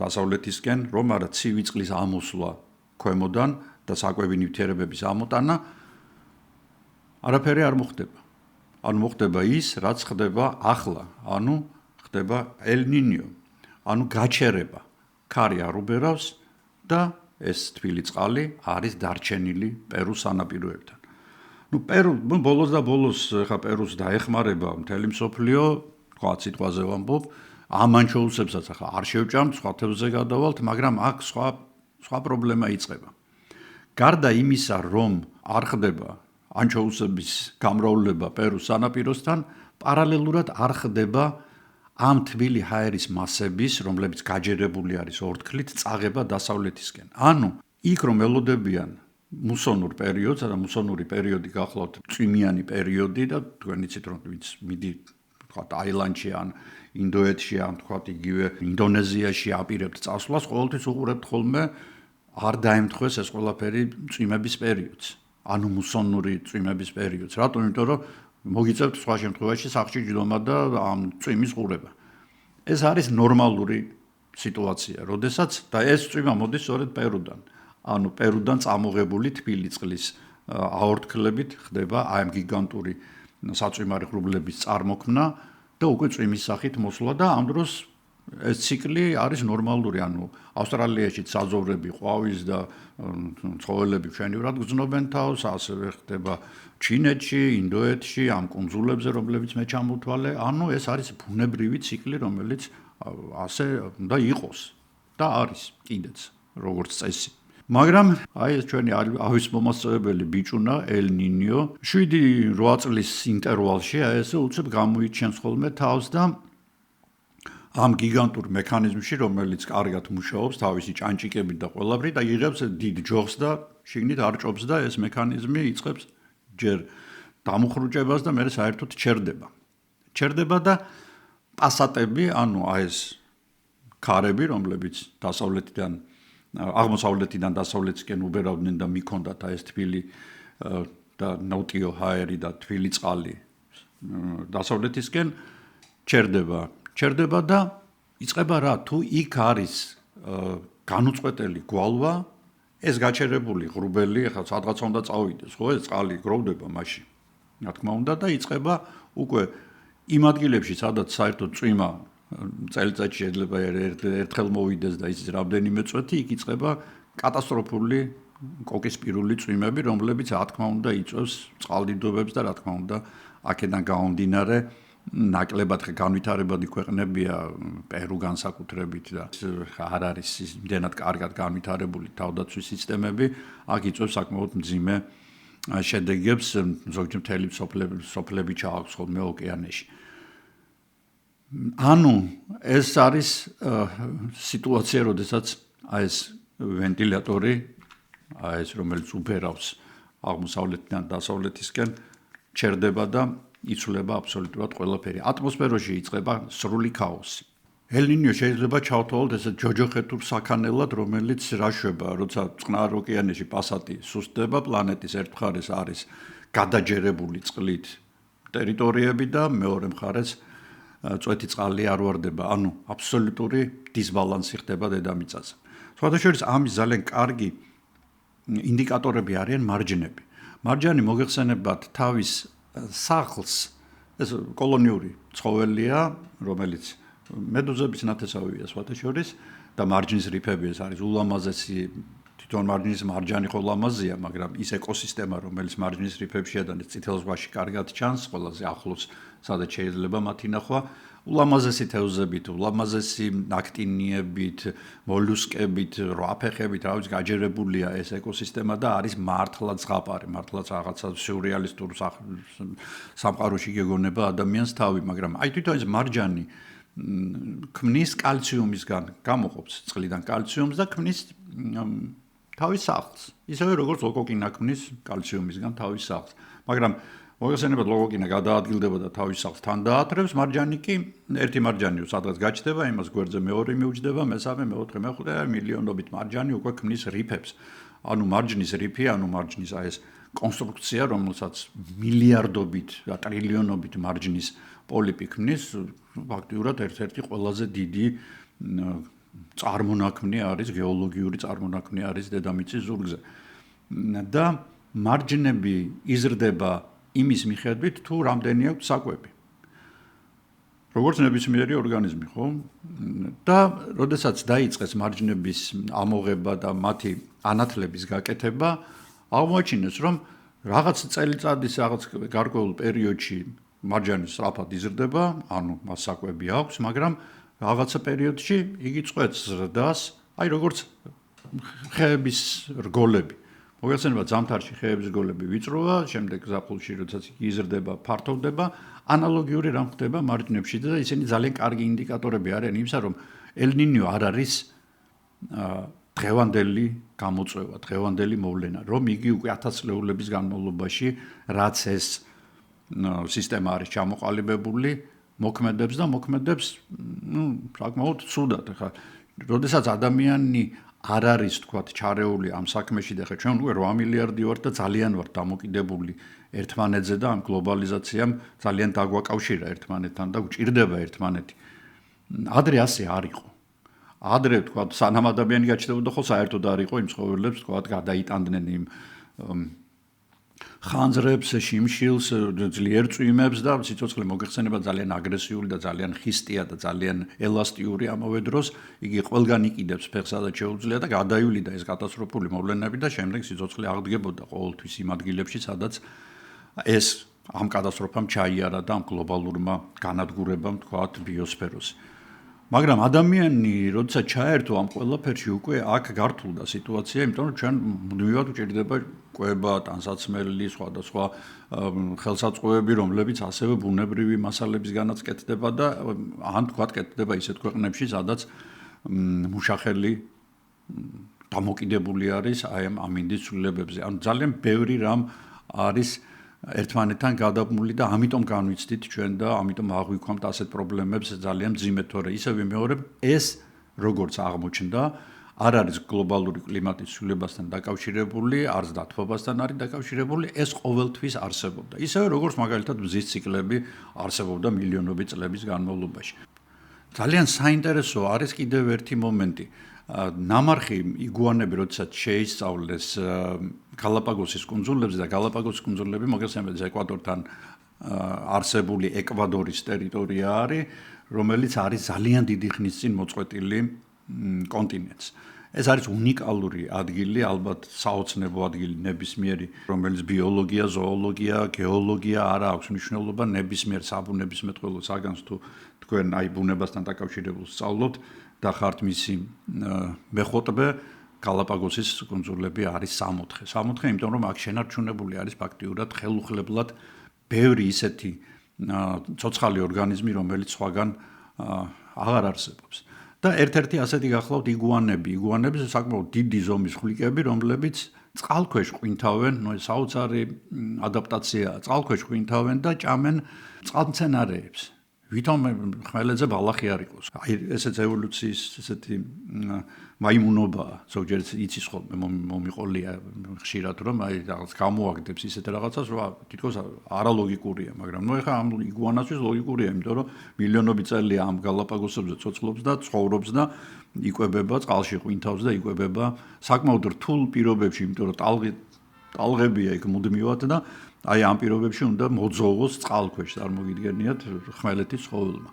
დასავლეთისკენ, რომ არა ცივი წყლის ამოსვლა ქვემოდან და საკვები ნივთიერებების ამოტანა, არაფერი არ მოხდება. ანუ მოხდება ის, რაც ხდება ახლა, ანუ ხდება ელ ნინიო, ანუ გაჩერება. ქარი არ უბერავს და ეს თბილი წყალი არის დარჩენილი პერუს სანაპიროებთან. ბოლოს და ბოლოს ხა პერუს დაეხმარება მთელი მსოფლიო, თქვა სიტყვაზე ვამბობ, ამ ანჩოუსებსაც ხა არ შევჭამთ, სხვა თევზზე გადავალთ, მაგრამ აქ სხვა პრობლემა იწყება. გარდა იმისა, რომ არ ხდება ანჩოუსების გამრავლება პერუს სანაპიროსთან, პარალელურად არ ხდება ამ თბილი ჰაერის მასების, რომლებიც გაჯერებული არის ორთქლით, წაღება დასავლეთისკენ. ანუ იქ რომ ელოდებიან მუსონურ პერიოდს და მუსონური პერიოდი გახლავთ წვიმიანი პერიოდი და თქვენ იცით რომ ვინც მიდი თქვა ტაილანდში ან ინდოეთში ან თქვა იგივე ინდონეზიაში აპირებთ წასვლას, ყოველთვის უყურებთ ხოლმე არ დაემთხვეს ეს ყველაფერი წვიმების პერიოდს. ანუ მუსონური წვიმების პერიოდს. რატომ? იმიტომ რომ მოგიწევთ სხვა შემთხვევაში სახლში ჯდომა და ამ წვიმის ყურება. ეს არის ნორმალური სიტუაცია, როდესაც და ეს წვიმა მოდის სწორედ პერუდან. ანუ პერუდან წამოღებული თბილი წყლის აორთქლებით ხდება აი ამ გიგანტური საწვიმარი ღრუბლების წარმოქმნა და უკვე წვიმის სახით მოსვლა და ამ დროს ეს ციკლი არის ნორმალური, ანუ ავსტრალიაში საზოვრები ყვავის და ცხოველები მშვენივრად გრძნობენ თავს, ასევე ხდება ჩინეთში, ინდოეთში, ამ კუნძულებზე, რომლებიც მე ჩამოვთვალე, ანუ ეს არის ბუნებრივი ციკლი, რომელიც ასე უნდა იყოს და არის კიდეც როგორც წესი. მაგრამ აი ეს ჩვენი ავის მომასწავებელი ბიჭუნა ელ ნინიო 7-8 წლის ინტერვალში აი ესე უცებ გამოიჩენს ხოლმე თავს და ამ გიგანტურ მექანიზმში, რომელიც კარგად მუშაობს, თავისი ჭანჭიკებით და ყველაფრით და იღებს დიდ ჯოხს და შიგნით არ ჭობს და ეს მექანიზმი იწყებს ჯერ დამუხრუჭებას და მერე საერთოდ ჩერდება. ჩერდება და პასატები, ანუ აი ეს ქარები, რომლებიც დასავლეთიდან აღმოსავლეთიდან დასავლეთისკენ უბერავდნენ და მიქონდათ აი ეს თბილი და ნოტიო ჰაერი და თბილი წყალი დასავლეთისკენ ჩერდება და იწყება რა თუ იქ არის განუწყვეტელი გვალვა ეს გაჩერებული ღრუბელი ახლა სადღაცა უნდა წავიდეს ხო ეს წყალი გროვდება მაშინ რა თქმა უნდა და იწყება უკვე იმ ადგილებში სადაც საერთოდ წვიმა წელიწადში შეიძლება ერთხელ მოვიდეს და იცის რამდენიმე წვეთი იქ იწყება კატასტროფული კოკისპირული წვიმები რომლებიც რა თქმა უნდა იწვევს წყალდიდობებს და რა თქმა უნდა აქედან გამომდინარე ნაკლებად განვითარებადი ქვეყნებია პერუ განსაკუთრებით და არ არის იმდენად კარგად განვითარებული თავდაცვის სისტემები აქ იწვევს საკმაოდ მძიმე შედეგებს ზოგჯერ მთელი სოფლები ჩააქვს ხოლმე ოკეანეში ანუ ეს არის სიტუაცია როდესაც აი ეს ვენტილატორი აი ეს რომელიც უბერავს აღმოსავლეთიდან დასავლეთისკენ ჩერდება და იცვლება აბსოლუტურად ყველაფერი. ატმოსფეროში იწყება სრული ქაოსი. ელ-ნინიო შეიძლება ჩავთვალოთ ესეთ ჯოჯოხეთურ საქანელად, რომელიც რაშვება, როცა წყნარ ოკეანეში პასატი სუსტდება, პლანეტის ერთ მხარეს არის გადაჯერებული წყლით ტერიტორიები და მეორე მხარეს წვეთი წყალი არ ვარდება, ანუ აბსოლუტური დისბალანსი ხდება დედამიწაზე. სხვადასხვა ამის ძალიან კარგი ინდიკატორები არიან მარჯნები. მარჯანი მოგეხსენებათ თავის სახლს ეს კოლონიური ცხოველია, რომელიც მედუზების ნათესავია სხვადასხვა და მარჯნის რიფები ეს არის ულამაზესი თვითონ მარჯნის მარჯანი ხოლამაზია, მაგრამ ის ეკოსისტემა, რომელიც მარჯნის რიფებშია და წითელ ზღვაში კარგად ჩანს, ყველაზე ახლოს სადაც შეიძლება მათი ნახვა, ულამაზესი თევზებით, ულამაზესი აქტინიებით, მოლუსკებით, რვაფეხებით, რა ვიცი, გაჯერებულია ეს ეკოსისტემა და არის მართლაც ზღაპარი, მართლაც რაღაცა სიურრეალისტურ სამყაროში გეგონება ადამიანს თავი, მაგრამ აი თვითონ ეს მარჯანი ქმნის კალციუმისგან, გამოყოფს წყლიდან კალციუმს და ქმნის თავის სახლს. ისევე როგორც ლოკოკინა ქმნის კალციუმისგან თავის სახლს. მაგრამ მოგეხსენებათ ლოკოკინა გადაადგილდება და თავის სახლს თან დაათრევს, მარჯანი კი ერთი მარჯანიო სადღაც გაჩნდება, იმას გვერდზე მეორე მიუჯდება, მესამე, მეოთხე, მეხუთე და მილიონობით მარჯანი უკვე ქმნის რიფებს. ანუ მარჯნის რიფი, ანუ მარჯნის აი ეს კონსტრუქცია, რომელსაც მილიარდობით და ტრილიონობით მარჯნის პოლიპი ქმნის, ფაქტიურად ერთ-ერთი ყველაზე დიდი წარმონაქმნი არის, გეოლოგიური წარმონაქმნი არის დედამიწის ზურგზე. და მარჯნები იზრდება იმის მიხედვით, თუ რამდენი აქვს საკვები. როგორც ნებისმიერი ორგანიზმი, ხო? და როდესაც დაიწყეს მარჯნების ამოღება და მათი ანათლების გაკეთება, აღმოაჩინეს, რომ რაღაც წელიწადის რაღაც გარკვეულ პერიოდში მარჯანი სწრაფად იზრდება, ანუ მას საკვები აქვს, მაგრამ რაღაცა პერიოდში იგი წვეთს ზრდას, აი როგორც ხეების რგოლები. მოგეხსენება ზამთარში ხეების რგოლები ვიწროა, შემდეგ ზაფხულში როდესაც იგი იზრდება, ფართოვდება, ანალოგიური რამ ხდება მარჯვნებში და ისინი ძალიან კარგი ინდიკატორები არიან იმისა, რომ ელ-ნინიო არ არის დღევანდელი გამოწვევა, დღევანდელი მოვლენა, რომ იგი უკვე 1000 წლეულების განმავლობაში რაც ეს სისტემა არის ჩამოყალიბებული, მოქმედებს და მოქმედებს, საკმაოდ ცუდად. ხა, როდესაც ადამიანი არ არის, თქვათ, ჩარეული ამ საქმეში და ხა ჩვენ უკვე 8 მილიარდი ვართ და ძალიან ვართ დამოკიდებული ერთმანეთზე და ამ გლობალიზაციამ ძალიან დაგვაკავშირა ერთმანეთთან და გვჭირდება ერთმანეთი. ადრე ასე არ იყო. ადრე, თქვათ, სანამ ადამიანი გაჩნდებოდა, ხო საერთოდ არ იყო იმ ცხოველებს, თქვათ, გადაიტანდნენ იმ ხანძრებს, შიმშილს, ძლიერ წვიმებს და სიცოცხლე მოგეხსენება ძალიან აგრესიული და ძალიან ხისტია და ძალიან ელასტიური ამავე დროს. იგი ყველგან იყიდებს ფეხს, სადაც შეუძლია და გადაივლიდა ეს კატასტროფული მოვლენები და შემდეგ სიცოცხლე აღდგებოდა ყოველთვის იმ ადგილებში, სადაც ეს ამ კატასტროფამ ჩაიარა და ამ გლობალურმა განადგურებამ, თქვათ, ბიოსფეროს. მაგრამ ადამიანი, როდესაც ჩაერთო ამ ყველაფერში, უკვე აქ გართულდა სიტუაცია, იმიტომ რომ ჩვენ მუდმივად გვჭირდება კვება, ტანსაცმელი, სხვადასხვა ხელსაწყოები, რომლებიც ასევე ბუნებრივი მასალებისგანაც კეთდება და ან თქვათ კეთდება ისეთ ქვეყნებში, სადაც მუშახელი დამოკიდებული არის აი ამ ამინდის ცვლილებებზე. ანუ ძალიან ბევრი რამ არის ერთმანეთთან გადაბმული და ამიტომ განვიცდით ჩვენ და ამიტომ აღვიქვამთ ასეთ პრობლემებს ძალიან მძიმედ, თორე ისევ ვიმეორებ, ეს როგორც აღმოჩნდა, არ არის გლობალური კლიმატის ცვლილებასთან დაკავშირებული, არც დათბობასთან არის დაკავშირებული, ეს ყოველთვის არსებობდა. ისევე როგორც მაგალითად მზის ციკლები არსებობდა მილიონობით წლების განმავლობაში. ძალიან საინტერესო არის კიდევ ერთი მომენტი. ნამარხი იგუანები, როდესაც შეისწავლეს გალაპაგოსის კუნძულებზე და გალაპაგოსის კუნძულები მოგეხსენებათ ეკვადორთან არსებული ეკვადორის ტერიტორია არის, რომელიც არის ძალიან დიდი ხნის წინ მოწყვეტილი კონტინენტს. ეს არის უნიკალური ადგილი, ალბათ საოცნებო ადგილი ნებისმიერი, რომელიც ბიოლოგია, ზოოლოგია, გეოლოგია არ აქვს მნიშვნელობა ნებისმიერ საბუნებისმეტყველო საგანს თუ თქვენ აი ბუნებასთან დაკავშირებულ სწავლობთ და ხართ მისი მეხოთბე, გალაპაგოსის კუნძულები არის 64. 64, იმიტომ რომ აქ შენარჩუნებული არის ფაქტიურად ხელუხლებლად ბევრი ისეთი ცოცხალი ორგანიზმი, რომელიც სხვაგან აღარ არსებობს. და ერთ-ერთი ასეთი გახლავთ იგუანები. იგუანები საკმაოდ დიდი ზომის ხვლიკები, რომლებიც წყალქვეშ ყვინთავენ, საოცარი ადაპტაციაა. წყალქვეშ ყვინთავენ და ჭამენ წყალმცენარეებს. ვითომ ხმელეთზე ბალახი არ იყოს. აი ესეც ევოლუციის ესეთი მაიმუნობაა. ზოგჯერ იცის ხოლმე მომიყოლია ხშირად რომ აი რაღაც გამოაგდებს ისეთ რაღაცას, რომ თითქოს არალოგიკურია, მაგრამ ნუ ეხლა ამ იგუანასთვის ლოგიკურია, იმიტომ რომ მილიონობით წელია ამ გალაპაგოსებზე ცოცხლობს და ცხოვრობს და იკვებება, წყალში ყვინთავს და იკვებება საკმაოდ რთულ პირობებში, იმიტომ რომ ტალღებია იქ მუდმივად და აი ამ პირობებში უნდა მოძოვოს წყალქვეშ, წარმოგიდგენიათ ხმელეთის ცხოველმა.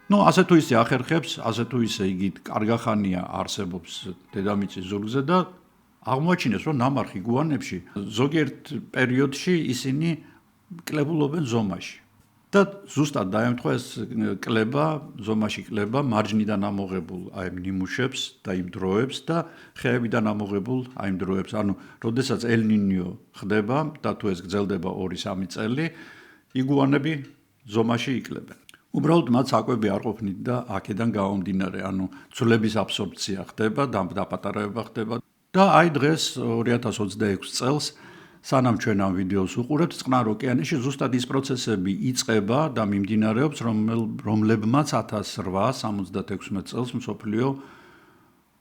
ნუ ასე თუ ისე ახერხებს, ასე თუ ისე იგი კარგახანია არსებობს დედამიწის ზურგზე და აღმოაჩინეს, რომ ნამარხ იგუანებში ზოგიერთ პერიოდში ისინი კლებულობენ ზომაში. და ზუსტად დაემთხვა ეს კლება, ზომაში კლება მარჯნიდან ამოღებულ აი ნიმუშებს და იმ დროებს და ხეებიდან ამოღებულ აი იმ დროებს. ანუ, როდესაც ელ-ნინიო ხდება და თუ ეს გრძელდება 2-3 წელი, იგუანები ზომაში ikლებენ. უბრალოდ მათ საკვები არ ყოფნით და აქედან გამომდინარე, ანუ ცვლების აბსორბცია ხდება, დაპატარება ხდება და აი დღეს 2026 წელს სანამ ჩვენ ამ ვიდეოს უყურებთ, წყნარ ოკეანეში ზუსტად ის პროცესები იწყება და მიმდინარეობს, რომლებმაც 1876 წელს მსოფლიო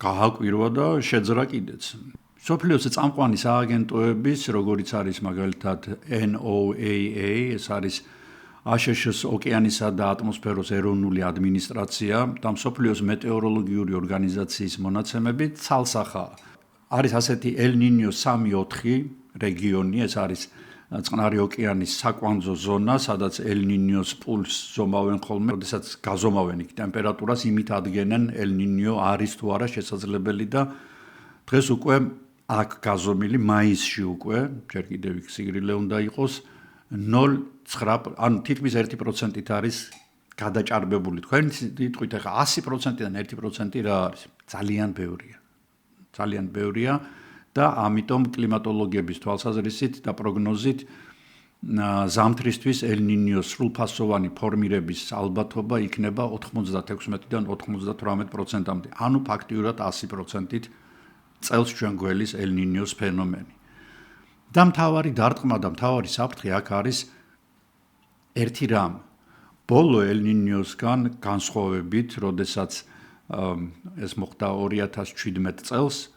გააკვირვა და შეძრა კიდეც. მსოფლიოს წამყვანი სააგენტოების, როგორიც არის მაგალითად NOAA, ეს არის აშშ-ის ოკეანისა და ატმოსფეროს ეროვნული ადმინისტრაცია და მსოფლიოს მეტეოროლოგიური ორგანიზაციის მონაცემები ცალსახაა. არის ასეთი ელ-ნინიო 3-4 რეგიონი, ეს არის წყნარი ოკეანის საკვანძო ზონა, სადაც ელ-ნინიოს პულს ზომავენ ხოლმე, როდესაც გაზომავენ იქ ტემპერატურას, იმით ადგენენ ელ-ნინიო არის თუ არა შესაძლებელი და დღეს უკვე აქ გაზომილი მაისში უკვე, ჯერ კიდევ იქ სიგრილე უნდა იყოს 0.9, ანუ თითქმის 1%-ით არის გადაჭარბებული. თქვენ იტყვით ახლა 100%-დან 1% რა არის? ძალიან ბევრია. ძალიან ბევრია და ამიტომ კლიმატოლოგების თვალსაზრისით და პროგნოზით ზამთრისთვის ელ-ნინიოს სრულფასოვანი ფორმირების ალბათობა იქნება 96-დან 98%-მდე, ანუ ფაქტიურად 100%-ით წელს ჩვენ გველის ელ-ნინიოს ფენომენი. და მთავარი დარტყმა და მთავარი საფრთხე აქ არის ერთი რამ. ბოლო ელ-ნინიოსგან განსხვავებით, როდესაც ეს მოხდა 2017 წელს,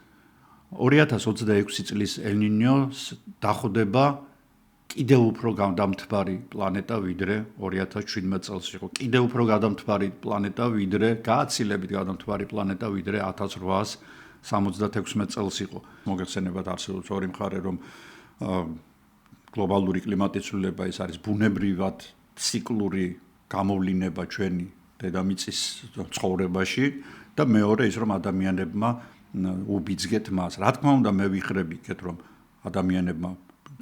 2026 წლის ელ-ნინიოს დახვდება კიდევ უფრო გადამთბარი პლანეტა ვიდრე 2017 წელს იყო. კიდევ უფრო გადამთბარი პლანეტა ვიდრე გააცილებით გადამთბარი პლანეტა ვიდრე 1876 წელს იყო. მოგეხსენებათ არსებობს ორი მხარე, რომ გლობალური კლიმატის ცვლილება ეს არის ბუნებრივად ციკლური გამოვლინება ჩვენი დედამიწის ცხოვრებაში და მეორე ის რომ ადამიანებმა უბიძგეთ მას. რა თქმა უნდა მე ვიხრები იქეთ რომ ადამიანებმა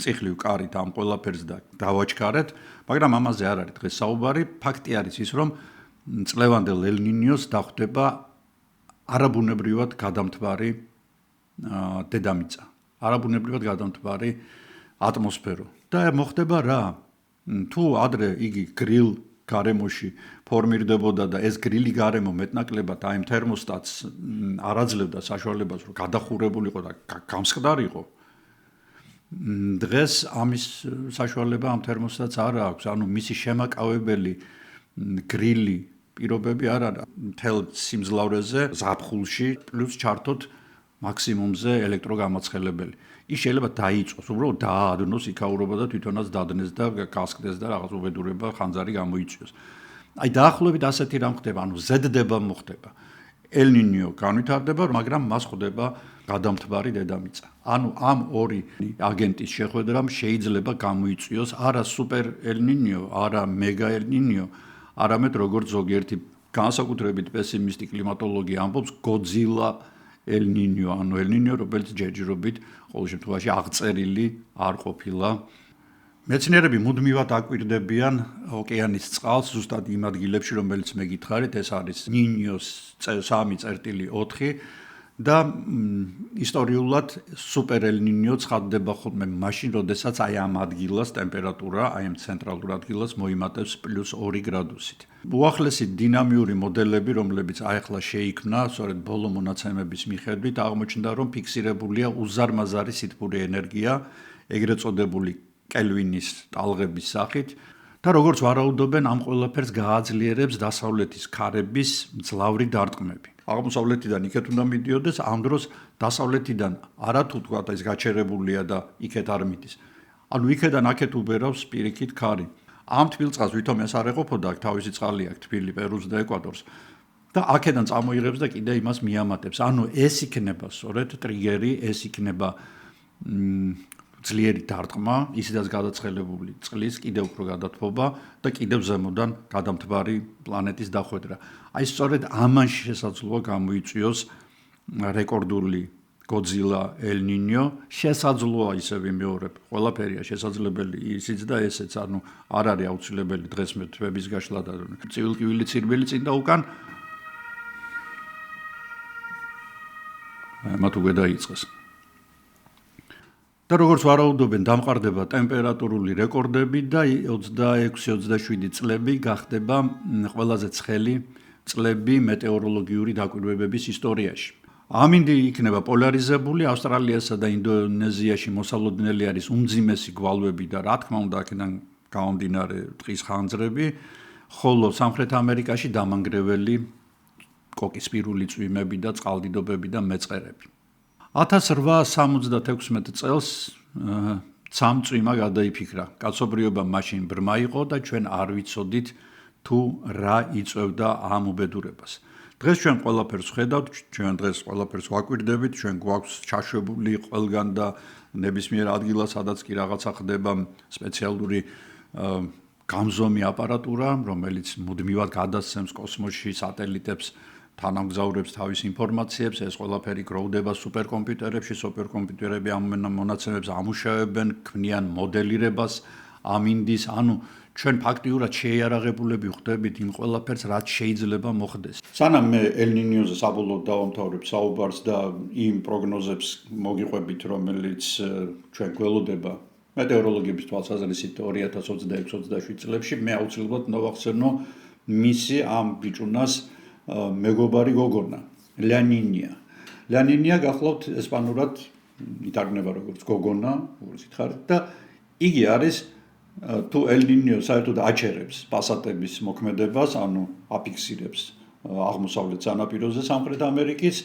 წიხლივ კარით ამ ყველაფერს და დავაჩქარეთ, მაგრამ ამაზე არ არის დღეს საუბარი. ფაქტი არის ის რომ წლევანდელ ელ-ნინიოს დახვდება არაბუნებრივად გადამთბარი დედამიწა. არაბუნებრივად გადამთბარი ატმოსფერო. და მოხდება რა? თუ ადრე იგი გრილ გარემოში ფორმირდებოდა და ეს გრილი გარემო მეტნაკლებად აი თერმოსტატს არ აძლევდა საშუალებას რომ გადახურებულიყო და გამსხდარიყო. დღეს ამის საშუალება ამ თერმოსტატს არ აქვს, ანუ მისი შემაკავებელი გრილი პირობები არ არის მთელ სიმძლავრეზე ზაფხულში პლუს ჩართოთ მაქსიმუმზე ელექტროგამაცხელებელი. ის შეიძლება დაიწოს, უბრალოდ დაადნოს იქაურობა და თვითონაც დადნეს და გასკდეს და რაღაც უბედურება ხანძარი გამოიწვიოს. აი დაახლოებით ასეთი რამ ხდება, ანუ ზედდება მოხდება. ელ-ნინიო განვითარდება, მაგრამ მას ხდება გადამთბარი დედამიწა. ანუ ამ ორი აგენტის შეხვედრამ შეიძლება გამოიწვიოს არა სუპერ ელ-ნინიო, არა მეგა ელ-ნინიო, არამედ როგორც ზოგიერთი განსაკუთრებით პესიმისტი კლიმატოლოგი ამბობს, გოძილა ელ-ნინიო, ანუ ელ-ნინიო, რომელიც ჯერჯერობით ყოველ შემთხვევაში აღწერილი არ ყოფილა. მეცნიერები მუდმივად აკვირდებიან ოკეანის წყალს, ზუსტად იმ ადგილებში, რომელიც მე გითხარით, ეს არის ნინიოს 3.4 და ისტორიულად სუპერ ელ-ნინიო ცხადდება ხოლმე მაშინ, როდესაც აი ამ ადგილას ტემპერატურა, აი ამ ცენტრალურ ადგილას მოიმატებს +2 გრადუსით. უახლესი დინამიური მოდელები, რომლებიც ახლა შეიქმნა, სწორედ ბოლო მონაცემების მიხედვით, აღმოჩნდა, რომ ფიქსირებულია უზარმაზარი სითბური ენერგია, ეგრეთ წოდებული კელვინის ტალღების სახით და როგორც ვარაუდობენ, ამ ყველაფერს გააძლიერებს დასავლეთის ქარების მძლავრი დარტყმები. აღმოსავლეთიდან იქეთ უნდა მიდიოდეს, ამ დროს დასავლეთიდან არათუ თქვა ეს გაჩერებულია და იქეთ არ მიდის. ანუ იქედან აქეთ უბერავს პირიქით ქარი. ამ თბილწყალს ვითომ ეს არ ეყოფოდა, თავისი წყალი აქვს თბილი პერუს და ეკვადორს. და აქედან წამოიღებს და კიდე იმას მიამატებს. ანუ ეს იქნება სწორედ ტრიგერი, ეს იქნება ძლიერი დარტყმა, ისედაც გადაცხელებული წყლის კიდევ უფრო გადათბობა და კიდევ ზემოდან გადამთბარი პლანეტის დახვედრა. აი სწორედ ამან შესაძლოა გამოიწვიოს რეკორდული გოძილა ელ-ნინიო, შესაძლოა ისე ვიმეორებ, ყველაფერია შესაძლებელი ისიც და ესეც, ანუ არ არის აუცილებელი დღეს მე თვების გაშლა და ცივილკივილი ცირბილი წინ და უკან მათ უკვე დაიწყეს. და როგორც ვარაუდობენ, დამყარდება ტემპერატურული რეკორდები და 26-27 წლები გახდება ყველაზე ცხელი წლები მეტეოროლოგიური დაკვირვებების ისტორიაში. ამინდი იქნება პოლარიზებული, ავსტრალიასა და ინდონეზიაში მოსალოდნელი არის უმძიმესი გვალვები და რა თქმა უნდა აქედან გამომდინარე ტყის ხანძრები, ხოლო სამხრეთ ამერიკაში დამანგრეველი კოკისპირული წვიმები და წყალდიდობები და მეწყერები. 1876 წელს წამწვიმა გადაიფიქრა. კაცობრიობა მაშინ ბრმა იყო და ჩვენ არ ვიცოდით თუ რა იწევდა ამ უბედურებას. დღეს ჩვენ ყველაფერს ხედავთ, ჩვენ დღეს ყველაფერს ვაკვირდებით, ჩვენ გვაქვს ჩაშვებული ყველგან და ნებისმიერ ადგილას, სადაც კი რაღაცა ხდება, სპეციალური გამზომი აპარატურა, რომელიც მუდმივად გადასცემს კოსმოსში სატელიტებს თანამგზავრებს თავის ინფორმაციებს, ეს ყველაფერი გროვდება სუპერკომპიუტერებში, სუპერკომპიუტერები ამ მონაცემებს ამუშავებენ, ქმნიან მოდელირებას ამინდის, ანუ ჩვენ ფაქტიურად შეიარაღებულები ვხდებით იმ ყველაფერს, რაც შეიძლება მოხდეს. სანამ მე ელ-ნინიოზე საბოლოოდ დავამთავრებ საუბარს და იმ პროგნოზებს მოგიყვებით, რომელიც ჩვენ გველოდება მეტეოროლოგების თვალსაზრისით 2026-27 წლებში მე აუცილებლად უნდა ვახსენო მისი ამ ბიჭუნას მეგობარი გოგონა ლანინია. ლანინია გახლავთ ესპანურად იტარგმნება როგორც გოგონა, როგორც ითხარით და იგი არის თუ ელ-ნინიო საერთოდ აჩერებს პასატების მოქმედებას, ანუ აფიქსირებს აღმოსავლეთ სანაპიროზე სამხრეთ ამერიკის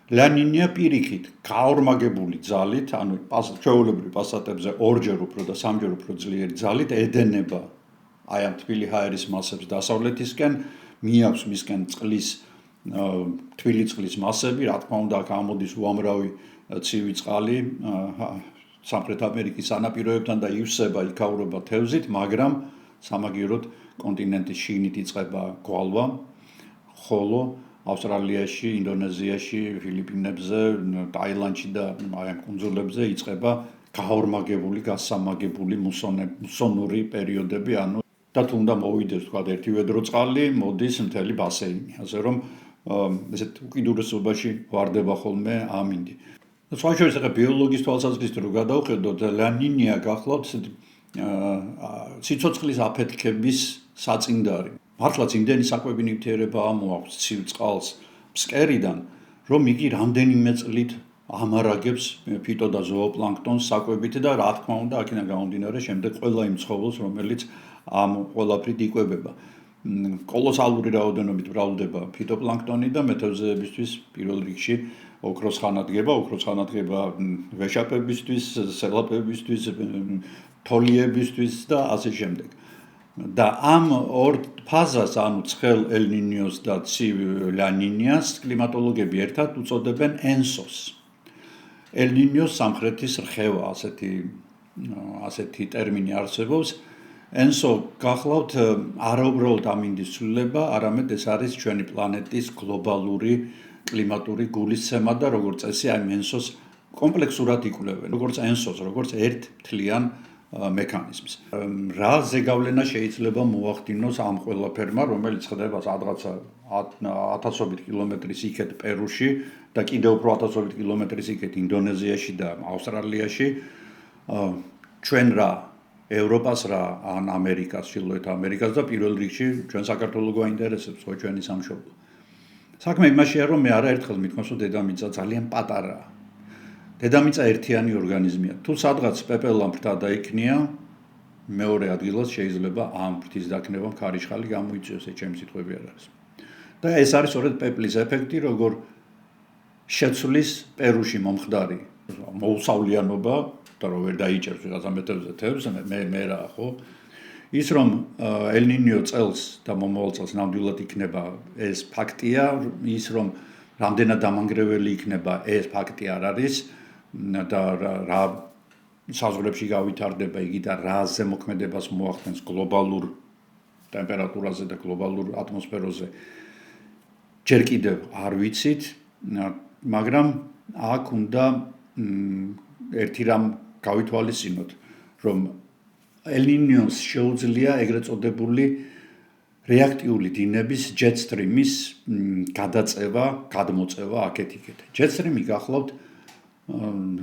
ლანინია პირიქით გაორმაგებული ძალით, ანუ ჩვეულებრივ პასატებზე ორჯერ უფრო და სამჯერ უფრო ძლიერი ძალით ედენება აი ამ თბილი ჰაერის მასებს დასავლეთისკენ, მიაქვს მისკენ წყლის თბილი წყლის მასები, რა თქმა უნდა, აქ ამოდის უამრავი ცივი წყალი სამხრეთ ამერიკის სანაპიროებთან და ივსება იქაურობა თევზით, მაგრამ სამაგიეროდ კონტინენტის შიგნით იწყება გვალვა, ხოლო ავსტრალიაში, ინდონეზიაში, ფილიპინებზე, ტაილანდში და აი ამ კუნძულებზე იწყება გაორმაგებული, გასამაგებული მუსონური პერიოდები, ანუ და თუნდა მოვიდეს თქვა ერთი ვედრო წყალი, მოდის მთელი ბასეინი, ასე რომ ესეთ უკიდურესობაში ვარდება ხოლმე ამინდი. სხვა შორის ახლა ბიოლოგიის თვალსაზრისით რო გადავხედოთ, ლანინია გახლავთ სიცოცხლის აფეთქების საწინდარი. მართლაც იმდენი საკვები ნივთიერება ამოაქვს ცივ წყალს ფსკერიდან, რომ იგი რამდენიმე წლით ამარაგებს ფიტო და ზოოპლანქტონს საკვებით და რა თქმა უნდა, აქედან გამომდინარე, შემდეგ ყველა იმ ცხოველს, რომელიც ამ ყველაფრით იკვებება. კოლოსალური რაოდენობით მრავლდება ფიტოპლანქტონი და მეთევზეებისთვის პირველ რიგში ოქროს ხანადგება ვეშაპებისთვის, სელაპებისთვის, თოლიებისთვის და ასე შემდეგ. და ამ ორ ფაზას, ანუ ცხელ ელ-ნინიოს და ცივ ლა-ნინიას კლიმატოლოგები ერთად უწოდებენ ENSO-ს. ელ-ნინიოს სამხრეთის რხევა, ასეთი ტერმინი არსებობს. ENSO გახლავთ არაუბრალოდ ამინდის ცვლილება, არამედ ეს არის ჩვენი პლანეტის გლობალური კლიმატური გულისცემა და როგორც წესი ამ ENSO-ს კომპლექსურად იკვლევენ, როგორც ENSO-ს, როგორც ერთ მთლიან მექანიზმს. რა ზეგავლენა შეიძლება მოახდინოს ამ ყველაფერმა, რომელიც ხდება სადღაცა 1000-ობით კილომეტრის იქეთ პერუში და კიდევ უფრო 1000-ობით კილომეტრის იქეთ ინდონეზიაში და ავსტრალიაში, ჩვენ რა ევროპას რა ან ამერიკას, ჩრდილოეთ ამერიკას და პირველ რიგში ჩვენ საქართველოს გვაინტერესებს ხო ჩვენი სამშობლო. საქმე იმაშია, რომ მე არაერთხელ მithმას, რომ დედამიწა ძალიან პატარაა. დედამიწა ერთიანი ორგანიზმია. თუ სადღაც პეპელა მფრთა დაიქნია, მეორე ადგილას შეიძლება ამ ფრთის დაქნევამ ქარიშხალი გამოიწვიოს, ეს ჩემი სიტყვები არ არის. და ეს არის სწორედ პეპლის ეფექტი, როგორ შეცვლის პერუში მომხდარი მოუსავლიანობა და რო ვერ დაიჭერს ვიღაცა მეთევზე თევზს, მე რა ხო? ის რომ ელ-ნინიო წელს და მომავალ წელს ნამდვილად იქნება ეს ფაქტია, ის რომ რამდენად დამანგრეველი იქნება ეს ფაქტი არ არის და რა საზღვრებში გავითარდება იგი და რაზე მოქმედებას მოახდენს გლობალურ ტემპერატურაზე და გლობალურ ატმოსფეროზე ჯერ კიდევ არ ვიცით, მაგრამ აქ უნდა ერთი რამ გავითვალისწინოთ, რომ ელ-ნინიოს შეუძლია ეგრეთ წოდებული რეაქტიული დინების jet stream-ის გადაწევა, გადმოწევა აქეთ-იქეთ. Jet stream-ი გახლავთ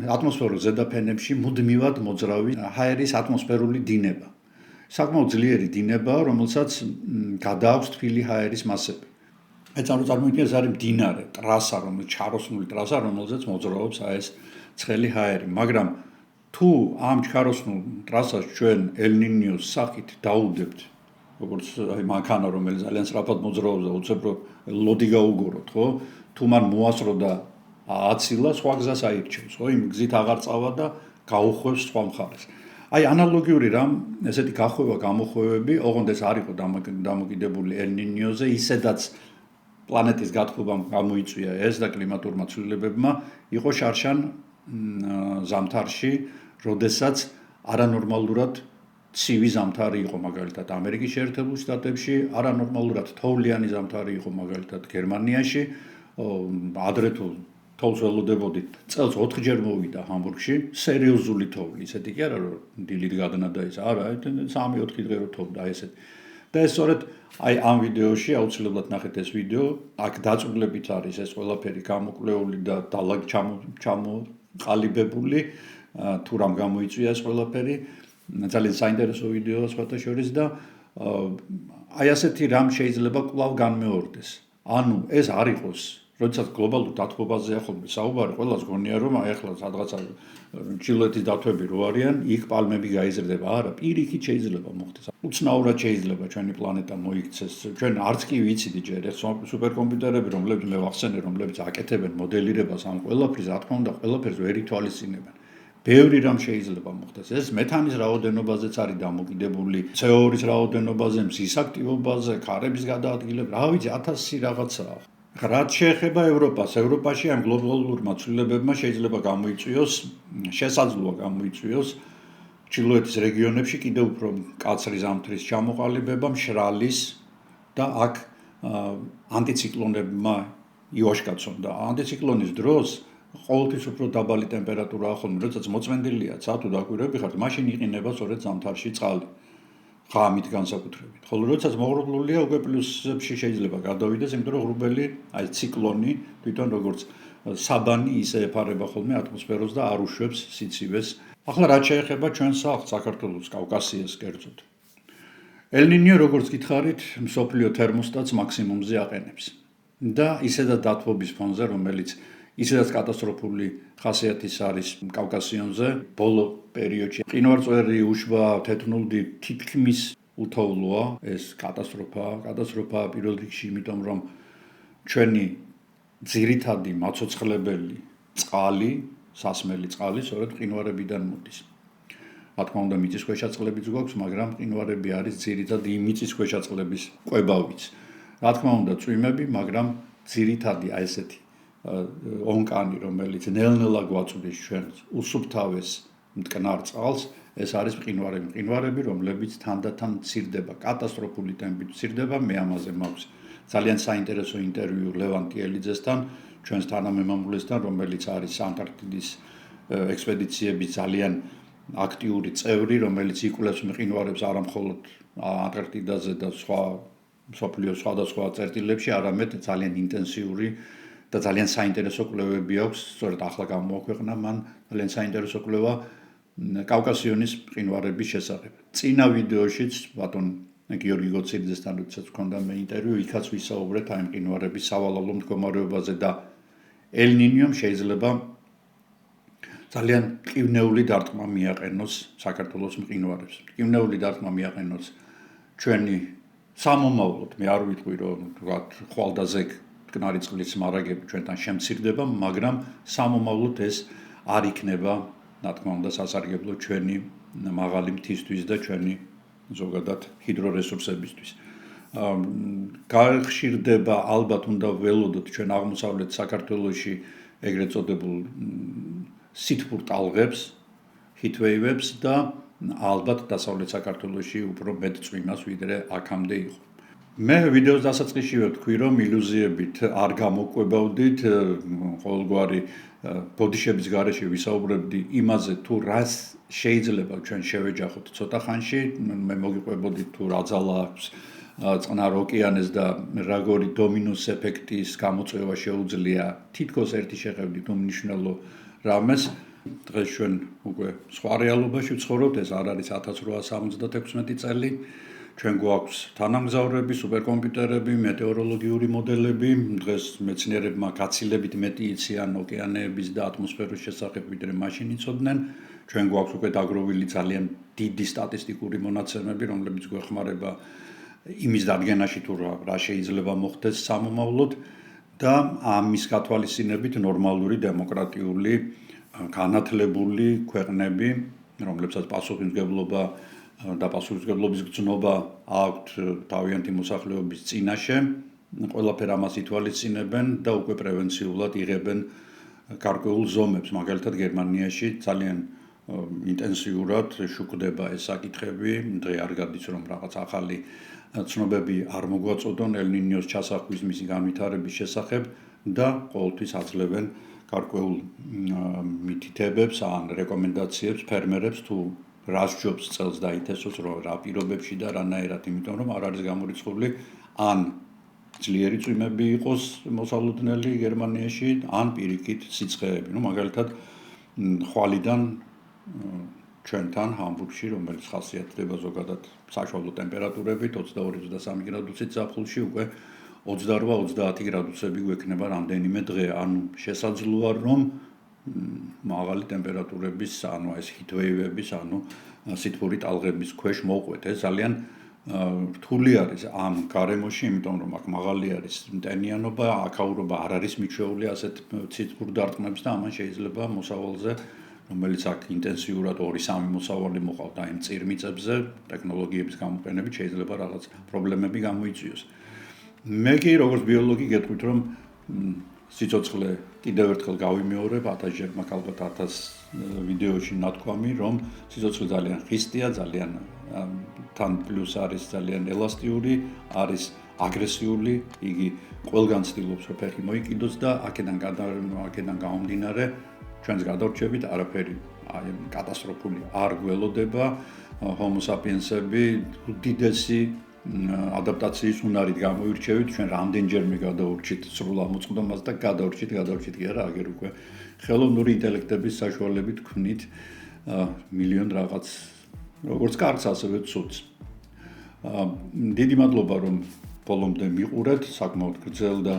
ატმოსფეროს ზედაფენებში მუდმივად მოძრავი ჰაერის ატმოსფერული დინება. საკმაოდ ძლიერი დინებაა, რომელსაც გადააქვს თბილი ჰაერის მასები. ეს წარმოიდგინეთ, ეს არის მდინარე, ტრასა, ჩაროსნული ტრასა, რომელზეც მოძრაობს ეს ცხელი ჰაერი, მაგრამ თუ ამ ჩაროსნულ ტრასას ჩვენ ელ-ნინიოს სახით დაუდებთ, როგორც აი მანქანა, რომელიც ძალიან სწრაფად მოძრაობს და უცებრო ლოდი გაუგოროთ, ხო? თუ მან მოასრო და აცილა, სხვა გზას აირჩევს, ხო? იმ გზით აღარ წავა და გაუხვევს სხვა მხარეს. აი ანალოგიური რამ, ესეთი გახვევა, გამოხვევები, ოღონდ ეს არ იყო დამოკიდებული ელ-ნინიოზე, ისედაც პლანეტის გათბობამ გამოიწვია ეს და კლიმატურმა ცვლილებებმა იყო შარშან ზამთარში, როდესაც არანორმალურად ცივი ზამთარი იყო მაგალითად ამერიკის შეერთებულ შტატებში, არანორმალურად თოვლიანი ზამთარი იყო მაგალითად გერმანიაში, ადრე თუ თოვლს ველოდებოდით, წელს 4-ჯერ მოვიდა ჰამბურგში, სერიოზული თოვლი, ისეთი კი არა რომ დილით გადანა და ის, არა, 3-4 დღე რო თოვდა ესეთ. და ეს სწორედ აი ამ ვიდეოში აუცილებლად ნახეთ ეს ვიდეო, აქ დაწვრილებით არის ეს ყველაფერი გამოკვლეული და ჩამოყალიბებული თუ რამ გამოიწვია ეს ყველაფერი. ძალიან საინტერესო ვიდეოა სხვათა შორის და აი ასეთი რამ შეიძლება კვლავ განმეორდეს. ანუ ეს არ იყოს როდესაც გლობალურ დათბობაზეა ხოლმე საუბარი, ყველას გონია რომ აი ახლა სადღაცა ჩილოეთის დათვები რო არიან, იქ პალმები გაიზრდება. არა, პირიქით შეიძლება მოხდეს. უცნაურად შეიძლება ჩვენი პლანეტა მოიქცეს. ჩვენ არც კი ვიცით ჯერ ეს სუპერკომპიუტერები, რომლებიც მე ვახსენე, რომლებიც აკეთებენ მოდელირებას ამ ყველაფრის, რა თქმა უნდა, ყველაფერს ვერ ითვალისწინებენ. ბევრი რამ შეიძლება მოხდეს. ეს მეთანის რაოდენობაზეც არის დამოკიდებული, CO2-ის რაოდენობაზე, მზის აქტივობაზე, ქარების გადაადგილება, რა ვიცი, 1000 რაღაცაა. რაც შეეხება ევროპას, ევროპაში ამ გლობალურმა ცვლილებებმა შეიძლება გამოიწვიოს, შესაძლოა გამოიწვიოს ჩრდილოეთის რეგიონებში კიდევ უფრო მკაცრი ზამთრის ჩამოყალიბება, მშრალის და აქ ანტიციკლონებმა იოაშკაცონ და ანტიციკლონის დროს ყოველთვის უფრო დაბალი ტემპერატურაა ხოლმე, როდესაც მოწმენდილია ცალ თუ დაკვირვები ხართ, მაშინ იყინება სწორედ ზამთარში წყალი. ღამით განსაკუთრებით. ხოლო როდესაც მოღრუბლულია, უკვე პლუსებში შეიძლება გადავიდეს, იმიტომ რომ ღრუბელი, აი ციკლონი, თვითონ როგორც საბანი ისე ეფარება ხოლმე ატმოსფეროს და არ უშვებს სიცივეს. ახლა რაც შეეხება ჩვენ სახლს, საქართველოს, კავკასიას კერძოდ. ელ-ნინიო, როგორც გითხარით, მსოფლიო თერმოსტატს მაქსიმუმზე აყენებს. და ისედაც დათბობის ფონზე, რომელიც ისედაც კატასტროფული ხასიათის არის კავკასიონზე, ბოლო პერიოდში მყინვარწვერი, უშვა, თეთრნულდი თითქმის უთოვლოა ეს კატასტროფა პირველ რიგში, იმიტომ რომ ჩვენი ძირითადი მაცოცხლებელი წყალი, სასმელი წყალი, სწორედ მყინვარებიდან მოდის. რა თქმა უნდა, მიწისქვეშა წყლებიც გვაქვს, მაგრამ მყინვარები არის ძირითადი მიწისქვეშა წყლების კვებავიც. რა თქმა უნდა, წვიმები, მაგრამ ძირითადი აი ესეთი ონკანი, რომელიც ნელ-ნელა გვაწვდის ჩვენ უსუფთავეს მტკნარ წყალს, ეს არის მყინვარები, რომლებიც თანდათან მცირდება, კატასტროფული ტემპით მცირდება. მე ამაზე მაქვს ძალიან საინტერესო ინტერვიუ ლევან ტიელიძესთან, ჩვენს თანამემამულესთან, რომელიც არის ანტარქტიდის ექსპედიციების ძალიან აქტიური წევრი, რომელიც იკვლევს მყინვარებს არა მხოლოდ ანტარქტიდაზე და სხვა მსოფლიოს სხვადასხვა წერტილებში, არამედ ძალიან ინტენსიური და ძალიან საინტერესო კვლევები აქვს, სწორედ ახლა გამოაქვეყნა მან ძალიან საინტერესო კვლევა კავკასიონის მყინვარების შესახებ. წინა ვიდეოშიც ბატონ გიორგი გოცირიძესთან როდესაც ჰქონდა მე ინტერვიუ, იქაც ვისაუბრეთ აი მყინვარების სავალალო მდგომარეობაზე და ელ-ნინიომ შეიძლება ძალიან მყინვარული დარტყმა მიაყენოს საქართველოს მყინვარებს. მყინვარული დარტყმა მიაყენოს ჩვენი სამომავლოდ, მე არ ვიტყვი რომ თქვათ ხვალდაზე მტკნარი წყლის მარაგები ჩვენთან შემცირდება, მაგრამ სამომავლოდ ეს არ იქნება, რა თქმა უნდა, სასარგებლო ჩვენი მაღალი მთისთვის და ჩვენი ზოგადად ჰიდრორესურსებისთვის. გახშირდება, ალბათ უნდა ველოდოთ ჩვენ აღმოსავლეთ საქართველოში ეგრეთ წოდებულ სითბურ ტალღებს, ჰიტვეივებს და ალბათ დასავლეთ საქართველოში უფრო მეტ წვიმას ვიდრე აქამდე იყო. მე ვიდეოს დასაწყისში ვთქვი, რომ ილუზიებით არ გამოკვებავდით, ყოველგვარი ბოდიშების გარეშე ვისაუბრებდი იმაზე, თუ რას შეიძლება ჩვენ შევეჯახოთ ცოტა ხანში, მე მოგიყვებოდით თუ რა ძალა აქვს წყნარ ოკეანეს და როგორი დომინოს ეფექტის გამოწვევა შეუძლია თითქოს ერთი შეხედვით უმნიშვნელო რამეს. დღეს ჩვენ უკვე სხვა რეალობაში ვცხოვრობთ, ეს არ არის 1876 წელი. ჩვენ გვაქვს თანამგზავრები, სუპერკომპიუტერები, მეტეოროლოგიური მოდელები. დღეს მეცნიერებმა გაცილებით მეტი იციან ოკეანეების და ატმოსფეროს შესახებ, ვიდრე მაშინ იცოდნენ. ჩვენ გვაქვს უკვე დაგროვილი ძალიან დიდი სტატისტიკური მონაცემები, რომლებიც გვეხმარება იმის დადგენაში, თუ რა შეიძლება მოხდეს სამომავლოდ და ამის გათვალისწინებით ნორმალური დემოკრატიული განათლებული ქვეყნები, რომლებსაც პასუხისმგებლობა და პასუხისმგებლობის გრძნობა აქვთ თავიანთი მოსახლეობის წინაშე, ყველაფერ ამას ითვალისწინებენ და უკვე პრევენციულად იღებენ გარკვეულ ზომებს. მაგალითად, გერმანიაში ძალიან ინტენსიურად შუქდება ეს საკითხები, დღე არ გადის რომ რაღაც ახალი ცნობები არ მოგვაწოდონ ელ-ნინიოს ჩასახვის მისი განვითარების შესახებ და ყოველთვის აძლევენ გარკვეულ მითითებებს ან რეკომენდაციებს ფერმერებს თუ რას ჯობს წელს დაითესოს რა პირობებში და რანაირად, იმიტომ რომ არ არის გამორიცხული ან ძლიერი წვიმები იყოს მოსალოდნელი გერმანიაში, ან პირიქით სიცხეები. მაგალითად, ხვალიდან ჩვენთან ჰამბურგში, რომელიც ხასიათდება ზოგადად საშუალო ტემპერატურებით 22-23 გრადუსით ზაფხულში უკვე 28-30 გრადუსები გვექნება რამდენიმე დღე. ანუ შესაძლოა რომ მაღალი ტემპერატურების, ანუ ეს ჰიტვეივების, ანუ სითბური ტალღების ქვეშ მოვყვეთ. ეს ძალიან რთული არის ამ გარემოში, იმიტომ რომ აქ მაღალი არის ტენიანობა, აქაურობა არ არის მიჩვეული ასეთ სითბურ დარტყმებს და ამან შეიძლება მოსავალზე რომელიც აქ ინტენსიურად 2-3 მოსავალი მოყავთ აი მწირ მიწებზე ტექნოლოგიების გამოყენებით შეიძლება რაღაც პრობლემები გამოიწვიოს. მე კი როგორც ბიოლოგი გეტყვით რომ სიცოცხლე კიდევ ერთხელ გავიმეორებ 1000-ჯერ მაგ ალბათ 1000 ვიდეოში ნათქვამი რომ სიცოცხლე ძალიან ხისტია, ძალიან თან პლუს არის ძალიან ელასტიური, არის აგრესიული, იგი ყველგან ცდილობს რომ ფეხი მოიკიდოს და აქედან გამომდინარე ჩვენს გადარჩებით არაფერი აი კატასტროფული არ გველოდება ჰომო საპიენსები უდიდესი ადაპტაციის უნარით გამოირჩევით ჩვენ რამდენჯერმე გადაურჩით სრულ ამოწყდომას და გადაურჩით კი არა აგერ უკვე ხელოვნური ინტელექტების საშუალებით ვქმნით მილიონ რაღაც როგორც კარგს ასევე ცუდს დიდი მადლობა რომ ბოლომდე მიყურეთ საკმაოდ გრძელ და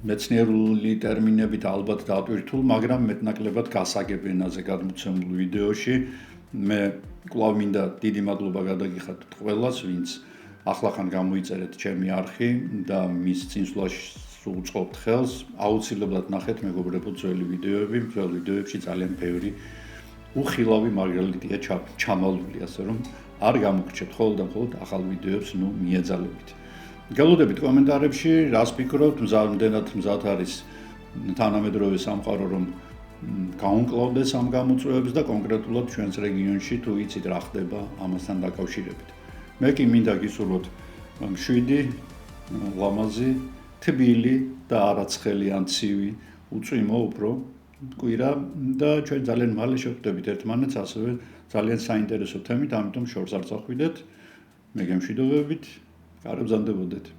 მეცნიერული ტერმინებით ალბათ დატვირთულ, მაგრამ მეტნაკლებად გასაგებ ენაზე გადმოცემულ ვიდეოში მე კვლავ მინდა დიდი მადლობა გადაგიხადოთ ყველას, ვინც ახლახან გამოიწერეთ ჩემი არხი და მის წინსვლაში უწყობთ ხელს. აუცილებლად ნახეთ მეგობრებო ძველი ვიდეოები, ძველ ვიდეოებში ძალიან ბევრი უხილავი მაგალითია ჩამალული, ასე რომ არ გამოგრჩეთ ხოლმე და მხოლოდ ახალ ვიდეოებს მიეძალებით. გელოდებით კომენტარებში, რას ფიქრობთ, მზადად არის თანამედროვე სამყარო რომ გაუნკლავდეს ამ გამოწვევებს და კონკრეტულად ჩვენს რეგიონში თუ იცით რა ხდება ამასთან დაკავშირებით. მე კი მინდა გისურვოთ მშვიდი, ლამაზი, თბილი და არაცხელი ან ცივი, უწვიმო უფრო კვირა და ჩვენ ძალიან მალე შევხვდებით ერთმანეთს ასევე ძალიან საინტერესო თემით, ამიტომ შორს არ წახვიდეთ. მე გემშვიდობებით. კარგ ბრძანდებოდეთ.